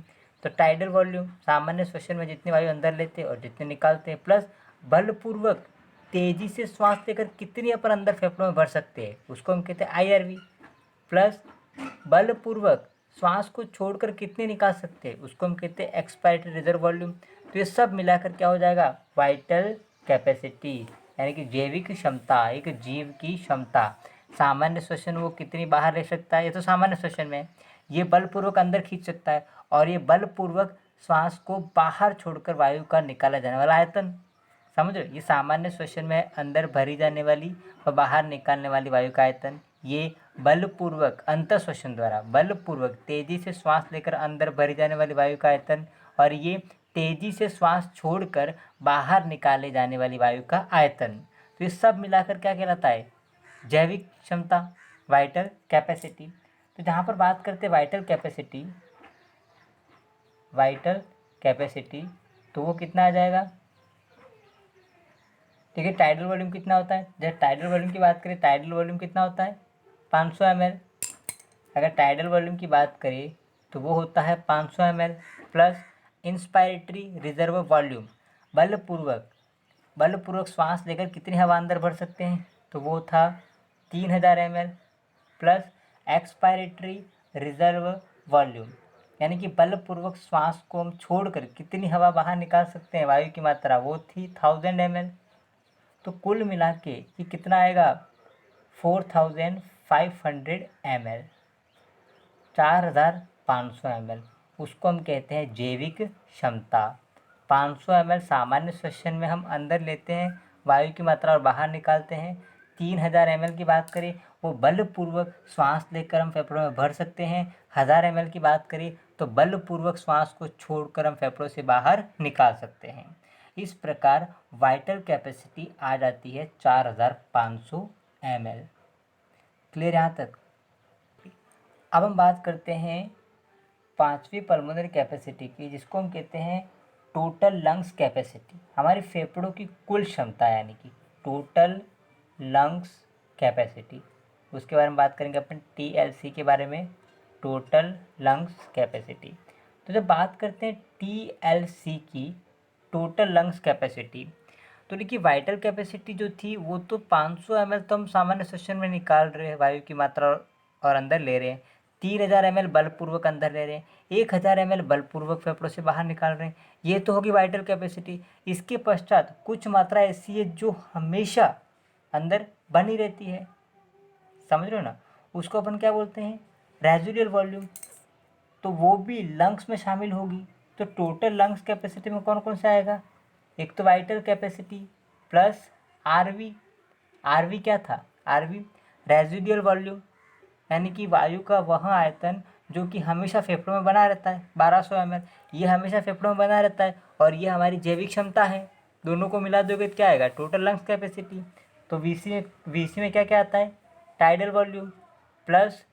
तो टाइडल वॉल्यूम, सामान्य श्वसन में जितनी वायु अंदर लेते हैं और जितने निकालते हैं, प्लस बलपूर्वक तेजी से श्वास लेकर कितनी अपन अंदर फेफड़ों में भर सकते हैं उसको हम कहते हैं IRV, प्लस बलपूर्वक श्वास को छोड़कर कितने निकाल सकते हैं उसको हम कहते हैं एक्सपायरेटरी रिजर्व वॉल्यूम। तो ये सब मिलाकर क्या हो जाएगा, वाइटल कैपेसिटी, यानी कि जैविक क्षमता, एक जीव की क्षमता। सामान्य श्वसन वो कितनी बाहर ले सकता है, ये तो सामान्य श्वसन में, ये बलपूर्वक अंदर खींच सकता है, और ये बलपूर्वक श्वास को बाहर छोड़कर वायु का निकाला जाने वाला आयतन। समझ रहे हो, ये सामान्य श्वसन में अंदर भरी जाने वाली और बाहर निकालने वाली वायु का आयतन, ये बलपूर्वक अंतःश्वसन द्वारा बलपूर्वक तेजी से श्वास लेकर अंदर भरी जाने वाली वायु का आयतन, और ये तेजी से श्वास छोड़कर बाहर निकाले जाने वाली वायु का आयतन। तो ये सब मिलाकर क्या कहलाता है, जैविक क्षमता, वाइटल कैपेसिटी। तो जहाँ पर बात करते हैं वाइटल कैपेसिटी, वाइटल कैपेसिटी, तो वो कितना आ जाएगा, ठीक है, टाइडल वॉल्यूम कितना होता है, जब टाइडल वॉल्यूम की बात करें, टाइडल वॉल्यूम कितना होता है 500 ml। अगर टाइडल वॉल्यूम की बात करें तो वो होता है 500 ml plus inspiratory reserve volume, बलपूर्वक श्वास लेकर कितनी हवा अंदर भर सकते हैं, तो वो था 3000 ml plus expiratory reserve volume, यानी कि बलपूर्वक श्वास को हम छोड़कर कितनी हवा बाहर निकाल सकते हैं, वायु की मात्रा, वो थी 1000 ml। तो कुल मिला के ये कितना आएगा 4500 ml, 4500 ml, उसको हम कहते हैं जैविक क्षमता। 500 ml सामान्य श्वसन में हम अंदर लेते हैं वायु की मात्रा और बाहर निकालते हैं। 3000 ml की बात करें वो बलपूर्वक श्वास लेकर हम फेफड़ों में भर सकते हैं। 1000 ml की बात करें तो बलपूर्वक श्वास को छोड़कर हम फेफड़ों से बाहर निकाल सकते हैं। इस प्रकार वाइटल कैपेसिटी आ जाती है 4500 ml। क्लियर यहाँ तक? अब हम बात करते हैं पांचवी पल्मोनरी कैपेसिटी की, जिसको हम कहते हैं टोटल लंग्स कैपेसिटी। हमारे फेफड़ों की कुल क्षमता, यानी कि टोटल लंग्स कैपेसिटी, उसके बारे में बात करेंगे अपन TLC के बारे में, टोटल लंग्स कैपेसिटी। तो जब बात करते हैं TLC की, टोटल लंग्स कैपेसिटी, तो देखिए वाइटल कैपेसिटी जो थी वो तो 500 ml तो हम सामान्य श्वसन में निकाल रहे हैं वायु की मात्रा और अंदर ले रहे हैं। 3000 ml बलपूर्वक अंदर ले रहे हैं, 1000 ml बलपूर्वक फेफड़ों से बाहर निकाल रहे हैं। ये तो होगी वाइटल कैपेसिटी। इसके पश्चात कुछ मात्रा ऐसी है जो हमेशा अंदर बनी रहती है, समझ रहे हो ना, उसको अपन क्या बोलते हैं, रेजिडुअल वॉल्यूम। तो वो भी लंग्स में शामिल होगी। तो टोटल लंग्स कैपेसिटी में कौन कौन सा आएगा, एक तो वाइटल कैपेसिटी प्लस आरवी क्या था, आरवी रेजिडुअल वॉल्यूम, यानी कि वायु का वह आयतन जो कि हमेशा फेफड़ों में बना रहता है 1200 ml, ये हमेशा फेफड़ों में बना रहता है और ये हमारी जैविक क्षमता है। दोनों को मिला दोगे तो क्या आएगा, टोटल लंग्स कैपेसिटी। तो वीसी में क्या क्या आता है, tidal volume plus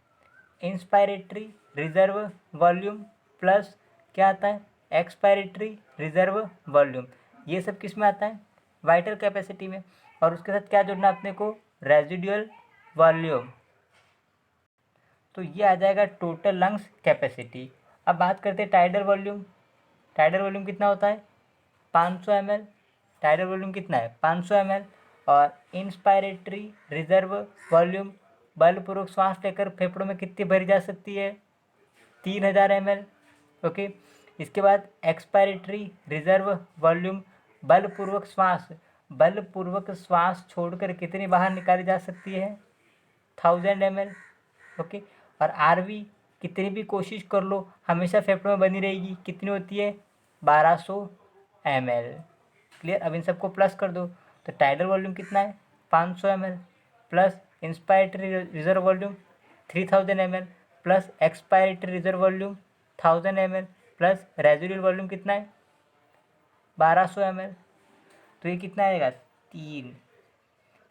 inspiratory reserve volume plus क्या आता है, एक्सपायरेटरी रिजर्व वॉल्यूम। ये सब किस में आता है, वाइटल कैपेसिटी में। और उसके साथ क्या जोड़ना अपने को, रेजिडुअल वॉल्यूम। तो ये आ जाएगा टोटल लंग्स कैपेसिटी। अब बात करते हैं टाइडल वॉल्यूम। टाइडल वॉल्यूम कितना होता है, 500 ml। टाइडल वॉल्यूम कितना है, 500 ml। और इंस्पायरेटरी रिजर्व वॉल्यूम, बलपूर्वक श्वास लेकर फेफड़ों में कितनी भरी जा सकती है, 3000 ml। ओके। इसके बाद एक्सपायरेटरी रिजर्व वॉल्यूम, बलपूर्वक श्वास छोड़कर कितनी बाहर निकाली जा सकती है, 1000 ml। ओके। और आरवी कितनी भी कोशिश कर लो हमेशा फेफड़ों में बनी रहेगी, कितनी होती है, 1200 ml। क्लियर? अब इन सबको प्लस कर दो तो टाइडल वॉल्यूम कितना है, 500 ml plus inspiratory reserve volume 3000 ml plus expiratory reserve volume 1000 ml plus residual volume कितना है, 1200 ml। तो ये कितना आएगा,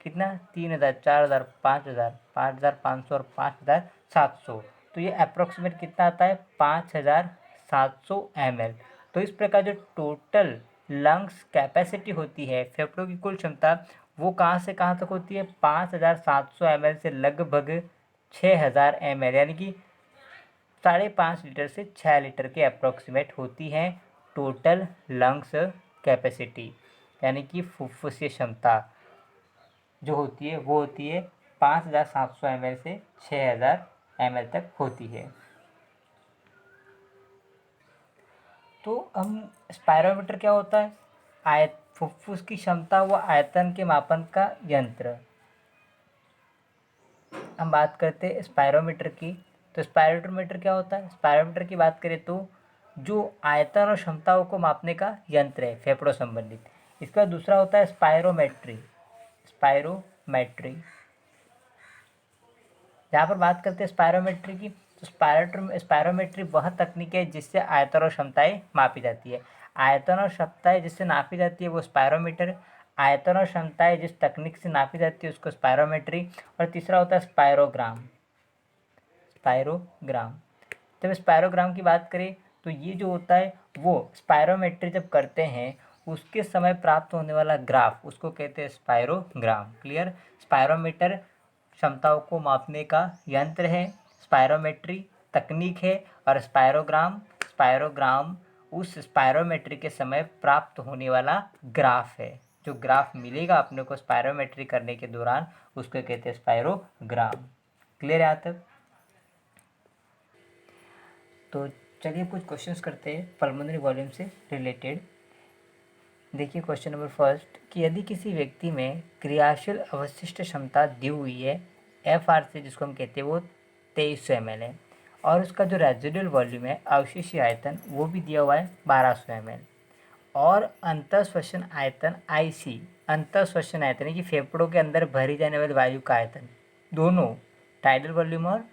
कितना, 3000, 4000, 5000, 5500 और 5700। तो ये अप्रोक्सीमेट कितना आता है, 5700 ml। तो इस प्रकार जो टोटल लंग्स कैपेसिटी होती है, फेफड़ों की कुल क्षमता, वो कहाँ से कहाँ तक होती है, 5700 ml से लगभग 6000 ml, यानी कि 5.5 लीटर से 6 लीटर के अप्रोक्सीमेट होती है टोटल लंग्स कैपेसिटी, यानी कि फुफ्फुसीय क्षमता जो होती है वो होती है 5700 ml से 6000 ml तक होती है। तो हम स्पायरोमीटर क्या होता है, फुफ्फुस की क्षमता व आयतन के मापन का यंत्र। हम बात करते हैं स्पायरोमीटर की। तो स्पायरोमीटर क्या होता है, स्पायरोमीटर की बात करें तो जो आयतन और क्षमताओं को मापने का यंत्र है फेफड़ों संबंधित। इसका दूसरा होता है स्पायरोमेट्री। जहाँ पर बात करते हैं स्पायरोमेट्री की, तो स्पायरोमेट्री वह तकनीक है जिससे आयतन और क्षमताएं मापी जाती है। आयतन और क्षमताएं जिससे नापी जाती है वो स्पायरोमीटर, आयतन और क्षमताएं जिस तकनीक से नापी जाती है उसको स्पायरोमेट्री। और तीसरा होता है स्पायरोग्राम। जब स्पायरोग्राम की बात करें तो ये जो होता है वो स्पायरोमेट्री जब करते हैं उसके समय प्राप्त होने वाला ग्राफ उसको कहते हैं स्पायरोग्राम। क्लियर? स्पायरोमीटर क्षमताओं को मापने का यंत्र है, स्पायरोमेट्री तकनीक है, और स्पायरोग्राम उस स्पायरोमेट्री के समय प्राप्त होने वाला ग्राफ है। जो ग्राफ मिलेगा अपने को स्पायरोमेट्री करने के दौरान उसको कहते हैं स्पायरोग्राम। क्लियर है यहाँ तक? तो चलिए कुछ क्वेश्चंस करते हैं पल्मोनरी वॉल्यूम से रिलेटेड। देखिए क्वेश्चन नंबर फर्स्ट कि यदि किसी व्यक्ति में क्रियाशील अवशिष्ट क्षमता दी हुई है FRC जिसको हम कहते हैं वो 2300 ml है, और उसका जो रेजिडुअल वॉल्यूम है अवशेषीय आयतन वो भी दिया हुआ है 1200 ml, और अंतःश्वसन आयतन IC, अंतःश्वसन आयतन है कि फेफड़ों के अंदर भरी जाने वाली वायु का आयतन, दोनों टाइडल वॉल्यूम और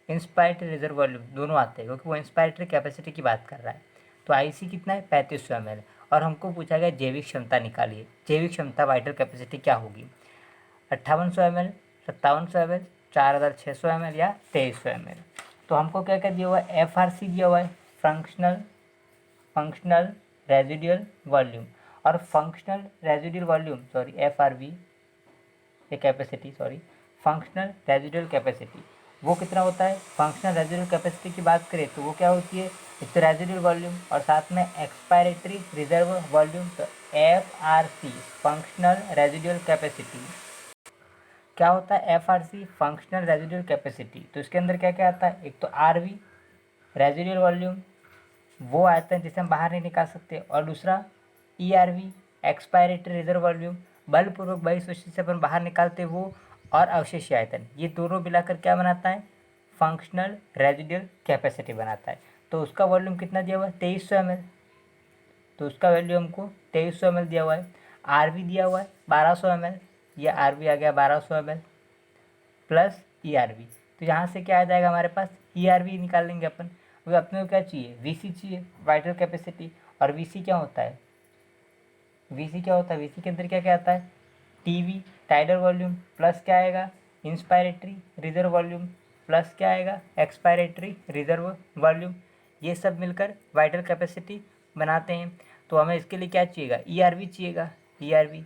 इंस्पायरेटरी रिजर्व वॉल्यूम दोनों आते हैं क्योंकि वो इंस्पायरेटरी कैपेसिटी की बात कर रहा है। तो IC कितना है 3500 ml, और हमको पूछा गया जैविक क्षमता निकालिए। जैविक क्षमता वाइटल कैपेसिटी क्या होगी? 5800 ml, 5700 ml, 4600 ml या 2300 ml। तो हमको क्या क्या दिया हुआ है? FRC दिया हुआ है, फंक्शनल रेजिडुअल वॉल्यूम, और फंक्शनल रेजिडुअल वॉल्यूम FRV ये कैपेसिटी फंक्शनल रेजिडुअल कैपेसिटी वो कितना होता है? फंक्शनल रेजिडुअल कैपेसिटी की बात करें तो वो क्या होती है? एक तो रेजिडुअल वॉल्यूम और साथ में एक्सपायरेटरी रिजर्व वॉल्यूम। तो FRC फंक्शनल रेजिडुअल कैपेसिटी क्या होता है? FRC functional residual capacity. तो इसके अंदर क्या क्या आता है? एक तो RV रेजिडुअल वॉल्यूम, वो आयतन जिसे हम बाहर नहीं निकाल सकते, और दूसरा ERV एक्सपायरेटरी रिजर्व वॉल्यूम, बलपूर्वक बहिर्शोषण से अपन बाहर निकालते वो, और अवशेषीय आयतन, ये दोनों मिलाकर क्या बनाता है? फंक्शनल रेजिडुअल कैपेसिटी बनाता है। तो उसका वॉल्यूम कितना दिया हुआ है? 2300 ml। तो उसका वैल्यू हमको 2300 ml दिया हुआ है। RV दिया हुआ है 1200 ml, ये RV आ गया 1200 ml प्लस ERV। तो यहाँ से क्या आ जाएगा हमारे पास? ERV निकाल लेंगे अपन। वो अपने को क्या चाहिए? VC चाहिए, वाइटल कैपेसिटी। और VC क्या होता है? VC क्या होता है? VC के अंदर क्या क्या आता है? TV टाइडल वॉल्यूम प्लस क्या आएगा? इंस्पायरेटरी रिजर्व वॉल्यूम प्लस क्या आएगा? Expiratory reserve volume. ये सब मिलकर वाइटल कैपेसिटी बनाते हैं। तो हमें इसके लिए क्या चाहिएगा? ERV चाहिएगा, ERV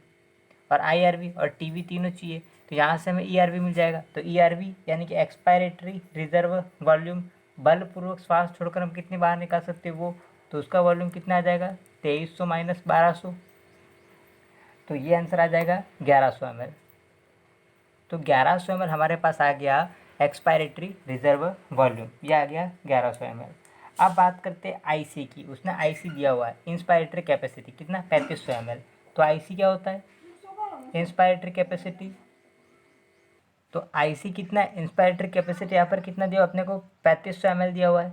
और IRV और TV तीनों चाहिए। तो यहाँ से हमें ERV मिल जाएगा। तो ERV यानी कि एक्सपायरेटरी रिजर्व वॉल्यूम, बलपूर्वक श्वास छोड़कर हम कितनी बाहर निकाल सकते हैं वो, तो उसका वॉल्यूम कितना आ जाएगा? 2300 माइनस 1200, तो ये आंसर आ जाएगा 1100 ml। तो 1100 ml हमारे पास आ गया एक्सपायरेटरी रिजर्व वॉल्यूम, ये आ गया 1100 ml। अब बात करते हैं IC की। उसने IC दिया हुआ है इंस्पायरेटरी कैपेसिटी कितना? 3500 ml। तो IC क्या होता है? Inspiratory capacity. तो IC कितना है? इंस्पायरेटरी कैपेसिटी यहाँ पर कितना दिया अपने को? 3500 ml दिया हुआ है,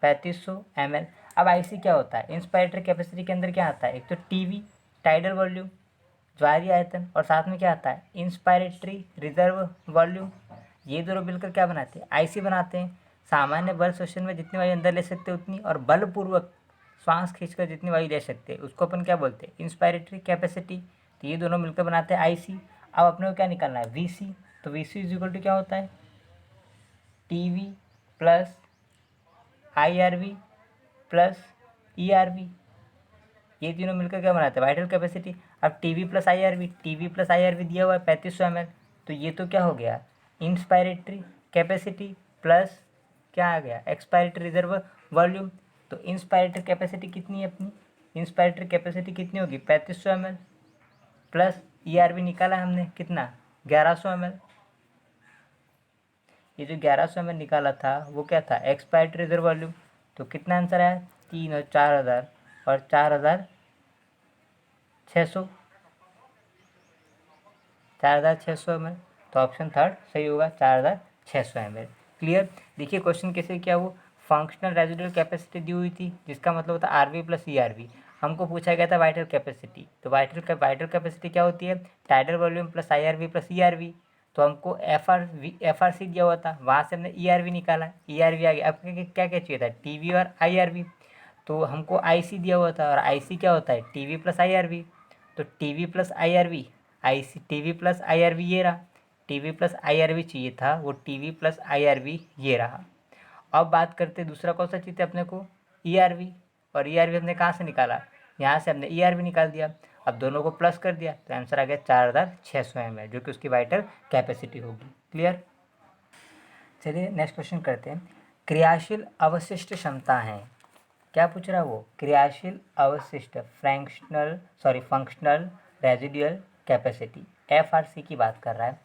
3500 ml। अब IC क्या होता है? इंस्पायरेटरी कैपेसिटी के अंदर क्या आता है? एक तो TV टाइडल वॉल्यूम, ज्वारीय आयतन, और साथ में क्या आता है? Inspiratory reserve volume. ये दोनों मिलकर क्या बनाते हैं? IC बनाते हैं। सामान्य बल शोषण में जितनी वायु अंदर ले सकते हैं उतनी, और बलपूर्वक श्वास खींचकर जितनी वायु ले सकते हैं उसको अपन क्या बोलते हैं? Inspiratory capacity. तो ये दोनों मिलकर बनाते हैं IC। अब अपने को क्या निकालना है? VC। तो VC इज इक्वल टू क्या होता है? TV plus IRV plus ERV, ये तीनों मिलकर क्या बनाते हैं? Vital capacity. अब TV plus I R V दिया हुआ है 3500 ml। तो ये तो क्या हो गया? इंस्पायरेटरी कैपेसिटी प्लस क्या आ गया? Expiratory reserve volume. तो इंस्पायरेटरी कैपेसिटी कितनी है अपनी? इंस्पायरेटरी कैपेसिटी कितनी होगी? 3500 ml प्लस ERV निकाला हमने कितना? 1100 ml। ये जो 1100 ml निकाला था वो क्या था? Expiratory reserve volume. तो कितना आंसर आया? 3 और 4000 और 4600, 4600 ml। तो ऑप्शन थर्ड सही होगा, 4600 ml। क्लियर? देखिए क्वेश्चन कैसे किया, वो फंक्शनल रेजिडुअल कैपेसिटी दी हुई थी जिसका मतलब होता है RV प्लस ERV। हमको पूछा गया था वाइटल कैपेसिटी। तो वाइटल कैपेसिटी क्या होती है? Tidal volume plus IRV plus ERV। तो हमको FRC दिया हुआ था, वहाँ से हमने ERV निकाला, ERV आ गया। अब क्या क्या चाहिए था? TV और IRV। तो हमको IC दिया हुआ था, और IC क्या होता है? TV plus IRV। तो TV plus IRV, TV plus IRV ये रहा। TV प्लस IRV चाहिए था, वो TV प्लस IRV ये रहा। अब बात करते हैं दूसरा कौन सा चाहिए था अपने को? ERV। और ERV हमने कहाँ से निकाला? यहाँ से हमने ERV निकाल दिया। अब दोनों को प्लस कर दिया तो आंसर आ गया 4600 ml, जो कि उसकी वाइटल कैपेसिटी होगी। क्लियर? चलिए नेक्स्ट क्वेश्चन करते हैं। क्रियाशील अवशिष्ट क्षमता है, क्या पूछ रहा है वो? क्रियाशील अवशिष्ट फंक्शनल रेजिडुअल कैपेसिटी, FRC की बात कर रहा है।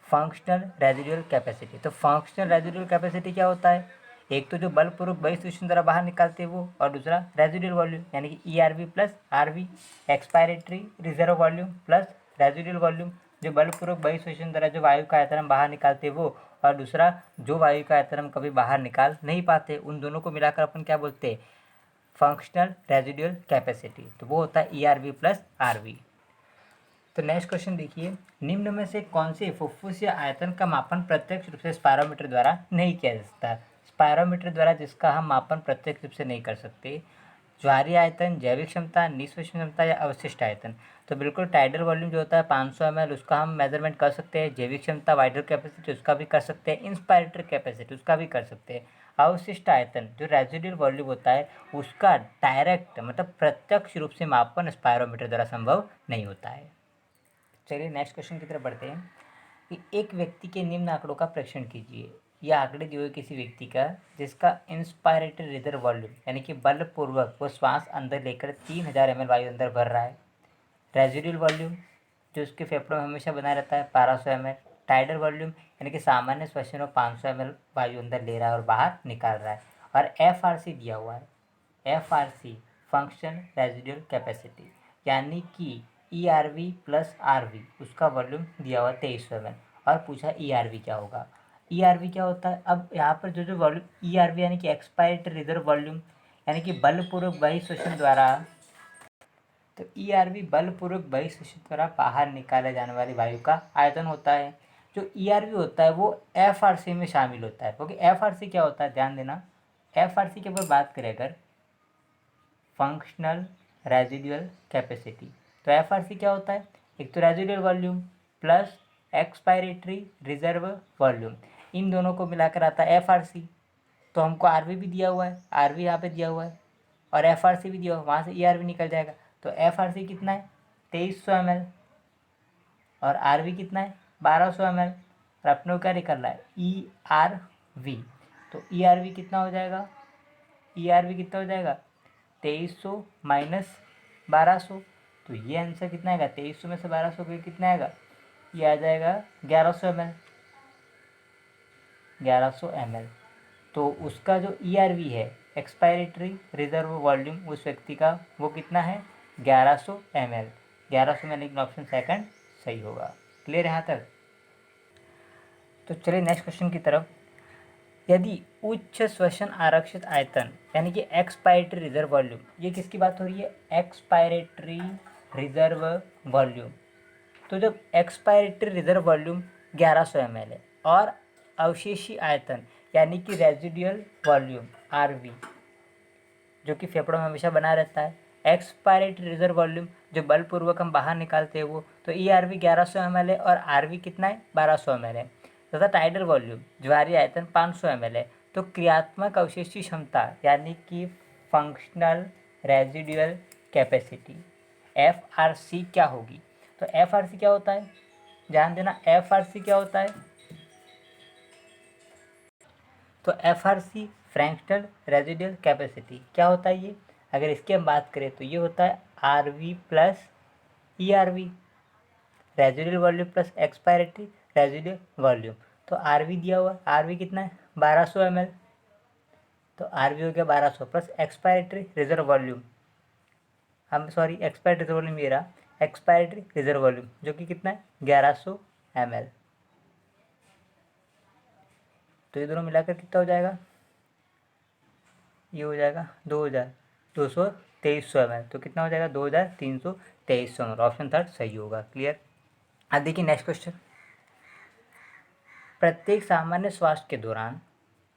फंक्शनल रेजिडुअल कैपेसिटी, तो फंक्शनल रेजिडुअल कैपेसिटी क्या होता है? एक तो जो बलपूर्वक बहिर्शोषण द्वारा बाहर निकालते हैं वो, और दूसरा रेजिडुअल वॉल्यूम यानी कि ERV plus RV, expiratory reserve volume plus residual volume, जो बलपूर्वक बहिर्शोषण द्वारा जो वायु का आयतन हम बाहर निकालते हैं वो, और दूसरा जो वायु का आयतन हम कभी बाहर निकाल नहीं पाते, उन दोनों को मिलाकर अपन क्या बोलते हैं? Functional residual capacity. तो वो होता है ERV प्लस RV। तो नेक्स्ट क्वेश्चन देखिए, निम्न में से कौन से फुफ्फुसीय आयतन का मापन प्रत्यक्ष रूप से स्पायरोमीटर द्वारा नहीं किया जा सकता? स्पायरोमीटर द्वारा जिसका हम मापन प्रत्यक्ष रूप से नहीं कर सकते, ज्वारीय आयतन, जैविक क्षमता, निष्कासन क्षमता या अवशिष्ट आयतन। तो बिल्कुल टाइडल वॉल्यूम जो होता है 500 ml, उसका हम मेजरमेंट कर सकते हैं। जैविक क्षमता वाइडल कैपेसिटी उसका भी कर सकते हैं। इंस्पायरेटरी कैपेसिटी उसका भी कर सकते हैं। अवशिष्ट आयतन जो रेजिडुअल वॉल्यूम होता है उसका डायरेक्ट मतलब प्रत्यक्ष रूप से मापन स्पायरोमीटर द्वारा संभव नहीं होता है। चलिए नेक्स्ट क्वेश्चन की तरफ बढ़ते हैं कि एक व्यक्ति के निम्न आंकड़ों का परीक्षण कीजिए। यह आंकड़े दिए हुए किसी व्यक्ति का जिसका इंस्पायरेटरी रिजर्व वॉल्यूम यानी कि बलपूर्वक वो श्वास अंदर लेकर 3000 ml वायु अंदर भर रहा है। रेजिडुअल वॉल्यूम जो उसके फेफड़ों में हमेशा बना रहता है 1200 ml। टाइडल वॉल्यूम यानी कि सामान्य श्वसन में 500 ml वायु अंदर ले रहा है और बाहर निकाल रहा है। और FRC दिया हुआ है, FRC फंक्शन रेजिडुअल कैपेसिटी यानी कि ERV प्लस RV, उसका वॉल्यूम दिया हुआ 2300 ml और पूछा ERV क्या होगा। ERV क्या होता है? अब यहाँ पर जो वॉल्यूम ERV यानी कि एक्सपायरेटरी रिजर्व वॉल्यूम यानी कि बलपूर्वक बहिर्शोषण द्वारा, तो ERV बलपूर्वक बहिर्शोषण द्वारा बाहर निकाले जाने वाली वायु का आयतन होता है। जो ERV होता है वो FRC में शामिल होता है, क्योंकि FRC क्या होता है ध्यान देना, FRC के ऊपर बात करें अगर, फंक्शनल रेजिडुअल कैपेसिटी, तो FRC क्या होता है? एक तो residual volume plus expiratory reserve volume, इन दोनों को मिलाकर आता है FRC। तो हमको RV भी दिया हुआ है, RV यहाँ पे दिया हुआ है और FRC भी दिया हुआ है, वहाँ से ERV निकल जाएगा। तो FRC कितना है? 2300 ml और RV कितना है? 1200 ml। और अपने को क्या निकलना है? ERV। तो ERV कितना हो जाएगा? ERV कितना हो जाएगा? 2300 माइनस 1200। तो ये आंसर कितना आएगा? 2300 में से 1200 को कितना आएगा? ये आ जाएगा 1100 ml, 1100 ml। तो उसका जो ERV है एक्सपायरेटरी रिजर्व वॉल्यूम उस व्यक्ति का वो कितना है? 1100 ml। 1100 में लेकिन ऑप्शन सेकंड सही होगा। क्लियर यहाँ तक? तो चलिए नेक्स्ट क्वेश्चन की तरफ। यदि उच्च श्वसन आरक्षित आयतन यानी कि एक्सपायरेटरी रिजर्व वॉल्यूम, ये किसकी बात हो रही है? Expiratory reserve volume. तो जब एक्सपायरेटरी रिजर्व वॉल्यूम 1100 ml है और अवशेषी आयतन यानी कि रेजिडुअल वॉल्यूम RV जो कि फेफड़ों में हमेशा बना रहता है, एक्सपायरेटरी रिजर्व वॉल्यूम जो बलपूर्वक हम बाहर निकालते हैं वो, तो ERV 1100 ml है और RV कितना है? 1200 ml है। तथा टाइडल वॉल्यूम ज्वारीय आयतन 500 ml है। तो क्रियात्मक अवशेषी क्षमता यानी कि फंक्शनल रेजिडुअल कैपेसिटी FRC क्या होगी? तो FRC क्या होता है? ध्यान देना, FRC क्या होता है? तो FRC फ्रैक्शनल रेजिडुअल कैपेसिटी क्या होता है ये? अगर इसकी हम बात करें तो ये होता है RV plus ERV, residual volume plus expiratory residual volume. तो RV दिया हुआ, RV कितना है? 1200 ml। तो RV हो गया 1200 प्लस एक्सपायरेटरी रिजर्व वॉल्यूम, हम सॉरी एक्सपायरेटरी रिजर्व वॉल्यूम ये रहा, एक्सपायरेटरी रिजर्व वॉल्यूम जो कि कितना है? 1100 ml। तो ये दोनों मिलाकर कितना हो जाएगा? ये हो जाएगा 2223 ml। तो कितना हो जाएगा? 2323 ml। ऑप्शन थर्ड सही होगा। क्लियर? अब देखिए नेक्स्ट क्वेश्चन। प्रत्येक सामान्य श्वास के दौरान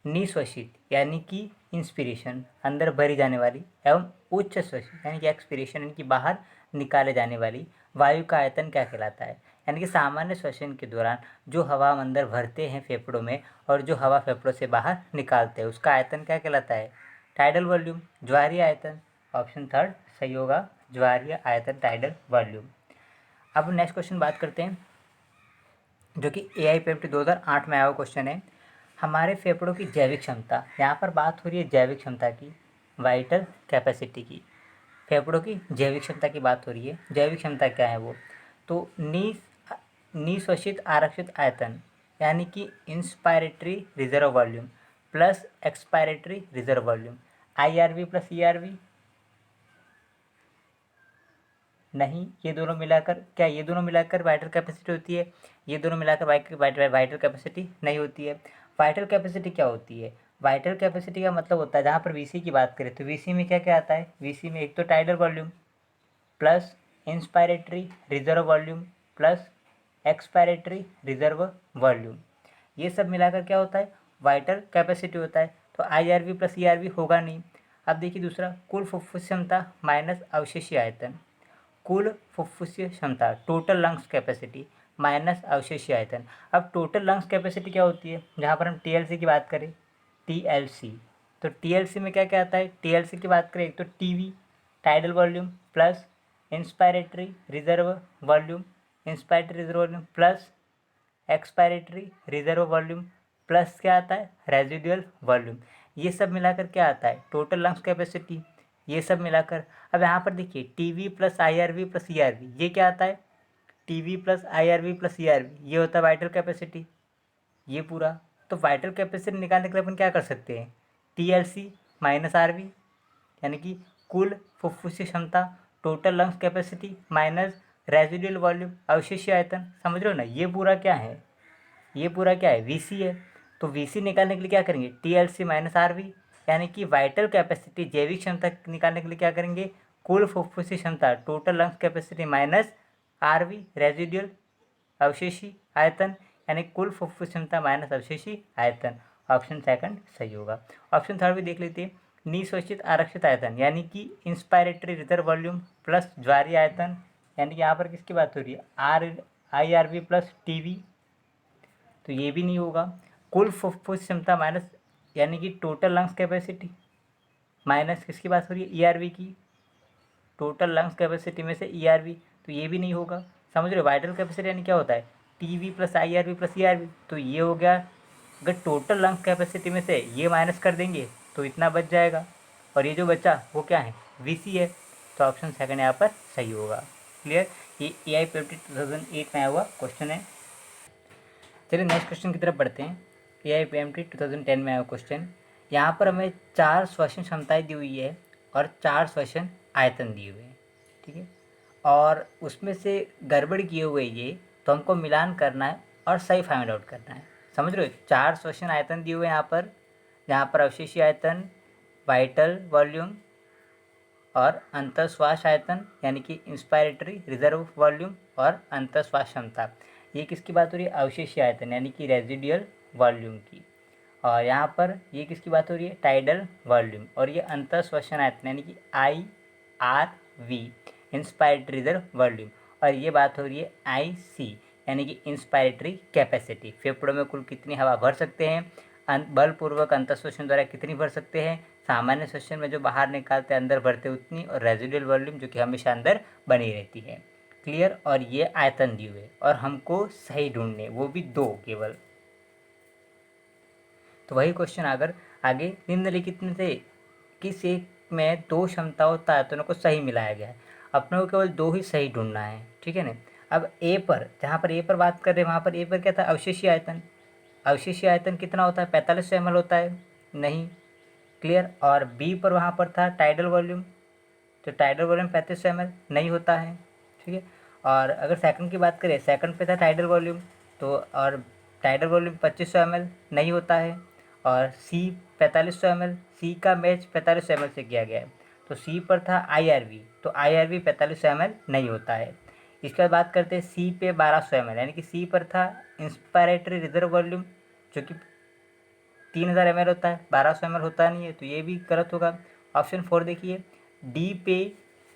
निश्वसित यानी कि इंस्पिरेशन अंदर भरी जाने वाली एवं उच्च श्वसित यानी कि एक्सपिरेशन यानी कि बाहर निकाले जाने वाली वायु का आयतन क्या कहलाता है? यानी कि सामान्य श्वसन के दौरान जो हवा हम अंदर भरते हैं फेफड़ों में और जो हवा फेफड़ों से बाहर निकालते हैं उसका आयतन क्या कहलाता है? टाइडल वॉल्यूम, ज्वारीय आयतन। ऑप्शन थर्ड सही होगा, ज्वारीय आयतन टाइडल वॉल्यूम। अब नेक्स्ट क्वेश्चन बात करते हैं जो कि AIPMT 2008 में आया हुआ क्वेश्चन है। हमारे फेफड़ों की जैविक क्षमता, यहाँ पर बात हो रही है जैविक क्षमता की, वाइटल कैपेसिटी की। फेफड़ों की जैविक क्षमता की बात हो रही है। जैविक क्षमता क्या है वो? तो निःशोषित आरक्षित आयतन यानी कि inspiratory reserve volume plus expiratory reserve volume, IRV plus ERV। नहीं, ये दोनों मिलाकर क्या, ये दोनों मिलाकर वाइटल कैपेसिटी होती है? ये दोनों मिलाकर वाइटल कैपेसिटी नहीं होती है। वाइटल कैपेसिटी क्या होती है? वाइटल कैपेसिटी का मतलब होता है, जहाँ पर VC की बात करें तो VC में क्या क्या आता है? VC में एक तो tidal volume plus inspiratory reserve volume plus expiratory reserve volume, ये सब मिलाकर क्या होता है? वाइटल कैपेसिटी होता है। तो IRV प्लस ERV होगा नहीं। अब देखिए दूसरा, कुल फुफ्फुस क्षमता माइनस अवशेषीय आयतन। कुल फुफ्फुसीय क्षमता, टोटल लंग्स कैपेसिटी माइनस अवशेषीय आयतन। अब टोटल लंग्स कैपेसिटी क्या होती है? जहाँ पर हम TLC की बात करें, TLC, तो TLC में क्या क्या आता है? TLC की बात करें, एक तो TV tidal volume plus inspiratory reserve volume, inspiratory reserve volume plus expiratory reserve volume plus क्या आता है? Residual volume. ये सब मिलाकर क्या आता है? Total lungs capacity. ये सब मिलाकर, अब यहाँ पर देखिए TV plus IRV plus ERV, ये क्या आता है? TV plus IRV plus ERV, ये होता है वाइटल कैपेसिटी, ये पूरा। तो वाइटल कैपेसिटी निकालने के लिए अपन क्या कर सकते हैं? TLC माइनस RV, यानी कि कुल फुफ्फुसीय क्षमता, total lungs capacity minus residual volume, अवशेषीय आयतन। समझ रहे हो ना? ये पूरा क्या है? ये पूरा क्या है? VC है। तो VC निकालने के लिए क्या करेंगे? TLC माइनस RV, यानी कि वाइटल कैपेसिटी जैविक क्षमता निकालने के लिए क्या करेंगे? कुल फुफ्फुसी क्षमता, total lungs capacity minus RV residual अवशेषी आयतन, यानी कुल फुफ्फुस क्षमता माइनस अवशेषी आयतन। ऑप्शन सेकंड सही होगा। ऑप्शन थर्ड भी देख लेते हैं। निःशोषित आरक्षित आयतन यानी कि इंस्पायरेटरी रिजर्व वॉल्यूम प्लस ज्वारीय आयतन, यानी कि यहाँ पर किसकी बात हो रही है? IRV प्लस TV, तो ये भी नहीं होगा। कुल फुफ्फुस क्षमता माइनस, यानी कि टोटल लंग्स कैपेसिटी माइनस किसकी बात हो रही है? ERV की। टोटल लंग्स कैपेसिटी में से ERV, तो ये भी नहीं होगा। समझ रहे हो? वाइटल कैपेसिटी यानी क्या होता है? TV plus IRV plus ERV, तो ये हो गया। अगर टोटल लंग्स कैपेसिटी में से ये माइनस कर देंगे तो इतना बच जाएगा, और ये जो बचा वो क्या है? VC है। तो ऑप्शन सेकंड यहाँ पर सही होगा। क्लियर? ये AIPMT 2008 में आया हुआ क्वेश्चन है। चलिए नेक्स्ट क्वेश्चन की तरफ बढ़ते हैं। AIPMT 2010 में आया क्वेश्चन। यहाँ पर हमें 4 श्वसन क्षमताएं दी हुई है और 4 श्वसन आयतन दिए हुए हैं, ठीक है। और उसमें से गड़बड़ किए हुए ये, तो हमको मिलान करना है और सही फाइंड आउट करना है। समझ रहे हो? 4 श्वसन आयतन दिए हुए हैं यहाँ पर, जहाँ पर अवशेषीय आयतन, वाइटल वॉल्यूम और अंतःश्वास आयतन यानी कि इंस्पायरेटरी रिजर्व वॉल्यूम और अंतःश्वास क्षमता, ये किसकी बात हो रही है? अवशेषीय आयतन यानी कि रेजिडुअल वॉल्यूम की। और यहाँ पर ये किसकी बात हो रही है? Tidal volume. और ये अंतःश्वसन आयतन यानी कि IRV इंस्पायरेटरी रिजर्व वॉल्यूम। और ये बात हो रही है IC यानी कि इंस्पायरेटरी कैपेसिटी। फेफड़ों में कुल कितनी हवा भर सकते हैं, बलपूर्वक अंतःश्वसन द्वारा कितनी भर सकते हैं, सामान्य श्वसन में जो बाहर निकालते हैं अंदर भरते उतनी, और रेजिडुअल वॉल्यूम जो कि हमेशा अंदर बनी रहती है। क्लियर? और ये आयतन दिए हुए और हमको सही ढूंढने, वो भी 2 केवल। तो वही क्वेश्चन अगर आगे निम्नलिखित में से किस एक में 2 क्षमताओं तथा आयतनों को सही मिलाया गया है? अपने को केवल 2 ही सही ढूंढना है, ठीक है ना। अब ए पर, जहाँ पर ए पर बात कर रहे हैं वहाँ पर ए पर क्या था? अवशेषीय आयतन। अवशेषीय आयतन कितना होता है? 4500 ml होता है। नहीं। क्लियर? और बी पर वहाँ पर था टाइडल वॉल्यूम, तो टाइडल वॉल्यूम 3500 ml नहीं होता है, ठीक है। और अगर सेकंड की बात करें, सेकंड पे था टाइडल वॉल्यूम, तो और टाइडल वॉल्यूम 2500 ml नहीं होता है। और सी 4500 ml, सी का मैच 4500 ml से किया गया है। तो सी पर था IRV, तो IRV 4500 ml नहीं होता है। इसके बाद बात करते हैं सी पे 1200 ml, यानी कि सी पर था इंस्पायरेटरी रिजर्व वॉल्यूम जो कि 3000 ml होता है, 1200 ml होता नहीं है, तो ये भी गलत होगा। ऑप्शन 4 देखिए, डी पे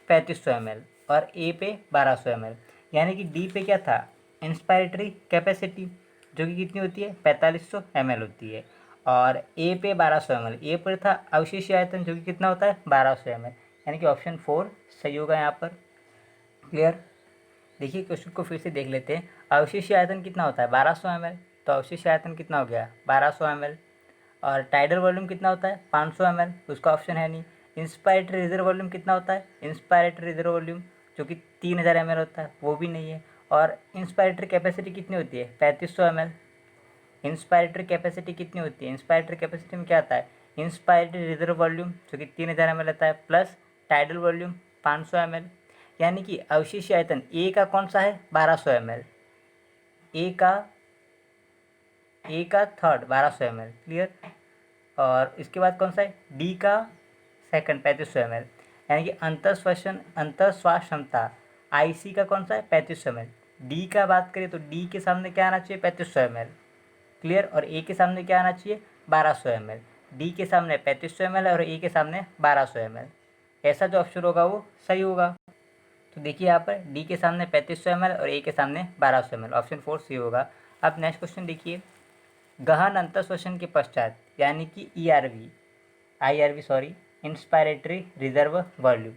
3500 ml और ए पे 1200 ml, यानी कि डी पे क्या था? इंस्पायरेटरी कैपेसिटी जो कि कितनी होती है? 4500 ml होती है। और ए पे 1200 ml, ए पर था अवशेषीय आयतन जो कि कितना होता है? 1200 ml, यानी कि ऑप्शन 4 सही होगा यहाँ पर। क्लियर? देखिए क्वेश्चन को फिर से देख लेते हैं। अवशेषीय आयतन कितना होता है? 1200 ml। तो अवशिष्ट आयतन कितना हो गया 1200 ml। और टाइडल वॉल्यूम कितना होता है 500 ml, उसका ऑप्शन है नहीं। इंस्पायरेटरी रिजर्व वॉल्यूम कितना होता है, इंस्पायरेटरी रिजर्व वॉल्यूम जो कि 3000 ml होता है, वो भी नहीं है। और इंस्पायरेटरी कैपेसिटी कितनी होती है 3500 ml। इंस्पायरेटरी कैपेसिटी कितनी होती है, इंस्पायरेटरी कैपेसिटी में क्या आता है, इंस्पायरेटरी रिजर्व वॉल्यूम जो कि 3000 ml आता है प्लस टाइडल वॉल्यूम 500 ml। यानी कि अवशिष्ट आयतन ए का कौन सा है 1200 ml, ए का थर्ड 1200 ml, क्लियर। और इसके बाद कौन सा है डी का सेकंड 3500 ml। यानी कि अंतःश्वास क्षमता आईसी का कौन सा है 3500 ml। डी का बात करें तो डी के सामने क्या आना चाहिए 3500 ml, क्लियर। और ए के सामने क्या आना चाहिए 1200 ml। डी के सामने 3500 ml और ए के सामने 1200 ml। ऐसा जो ऑप्शन होगा वो सही होगा। तो देखिए यहाँ पर डी के सामने 3500 ml और ए के सामने 1200 ml, ऑप्शन 4 सही होगा। अब नेक्स्ट क्वेश्चन देखिए, गहन अंतःश्वसन के पश्चात यानी कि IRV sorry inspiratory reserve volume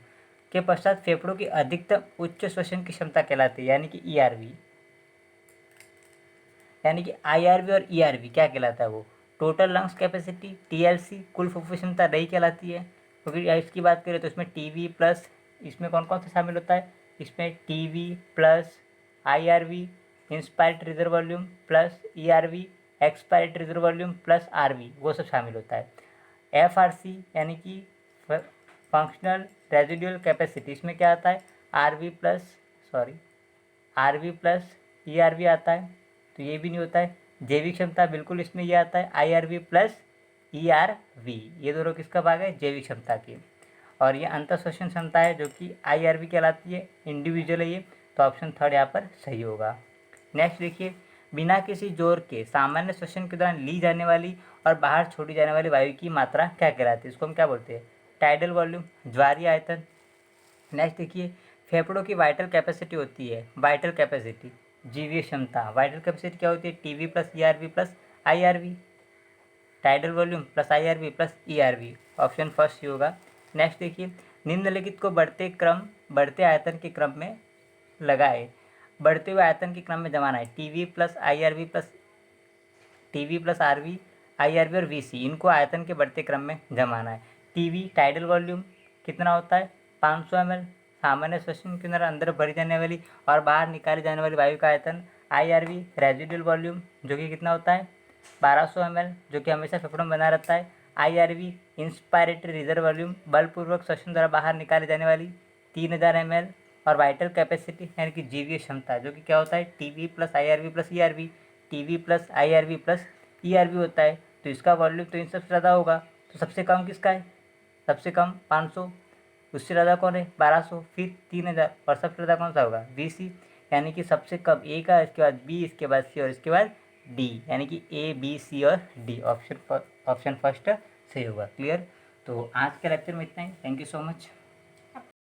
के पश्चात फेफड़ों की अधिकतम उच्च श्वसन की क्षमता कहलाती है, यानी कि ईआरवी। यानी कि आईआरवी और ईआरवी क्या कहलाता है, वो टोटल लंग्स कैपेसिटी टीएलसी कुल फुफ्फुस क्षमता नहीं कहलाती है। क्योंकि इसकी बात करें तो इसमें टीवी प्लस, इसमें कौन कौन सा शामिल होता है, इसमें TV plus IRV inspiratory reserve volume plus ERV expiratory reserve volume plus RV, वो सब शामिल होता है। एफआरसी यानी कि फंक्शनल रेजिडुअल कैपेसिटी, इसमें क्या आता है आरवी प्लस ईआरवी आता है, तो ये भी नहीं होता है। जैविक क्षमता बिल्कुल इसमें ये आता है आईआरवी प्लस ईआरवी, ये दोनों किसका भाग है जैविक क्षमता की। और ये अंतःश्वसन क्षमता है जो कि आईआरवी कहलाती है, इंडिविजुअल है ये, तो ऑप्शन थर्ड यहाँ पर सही होगा। नेक्स्ट देखिए, बिना किसी जोर के सामान्य श्वसन के दौरान ली जाने वाली और बाहर छोड़ी जाने वाली वायु की मात्रा क्या कहलाती है, इसको हम क्या बोलते हैं टाइडल वॉल्यूम, ज्वारीय आयतन। नेक्स्ट देखिए, फेफड़ों की वाइटल कैपेसिटी होती है, वाइटल कैपेसिटी जीवीय क्षमता, वाइटल कैपेसिटी क्या होती है TV plus ERV plus IRV, tidal volume plus IRV plus ERV, option first ही होगा। नेक्स्ट देखिए, निम्नलिखित को बढ़ते आयतन के क्रम में लगाए, बढ़ते हुए आयतन के क्रम में जमाना है, टीवी प्लस आरवी आईआरवी और वीसी, इनको आयतन के बढ़ते क्रम में जमाना है। टीवी टाइडल वॉल्यूम कितना होता है 500 ml, सामान्य श्वसन के अंदर भरी जाने वाली और बाहर निकाली जाने वाली वायु का आयतन। आईआरवी रेजिडुअल वॉल्यूम जो कि कितना होता है 1200 ml, जो कि हमेशा फेफड़ों में बना रहता है। आईआरवी इंस्पायरेटरी रिजर्व वॉल्यूम, बलपूर्वक श्वसन द्वारा बाहर निकाली जाने वाली 3000 ml। और वाइटल कैपेसिटी यानी कि जीवीय क्षमता जो कि क्या होता है TV plus IRV plus ERV, TV plus IRV plus ERV होता है। तो इसका वॉल्यूम तो इन सबसे ज़्यादा होगा, तो सबसे कम किसका है, सबसे कम 500, उससे ज़्यादा कौन है 1200, फिर 3000, और सबसे ज़्यादा कौन सा होगा वीसी। यानी कि सबसे कम ए का, इसके बाद बी, इसके बाद सी और इसके बाद डी, यानी कि ए बी सी और डी, ऑप्शन फर्स्ट सही होगा, क्लियर। तो आज के लेक्चर में इतना ही, थैंक यू सो मच।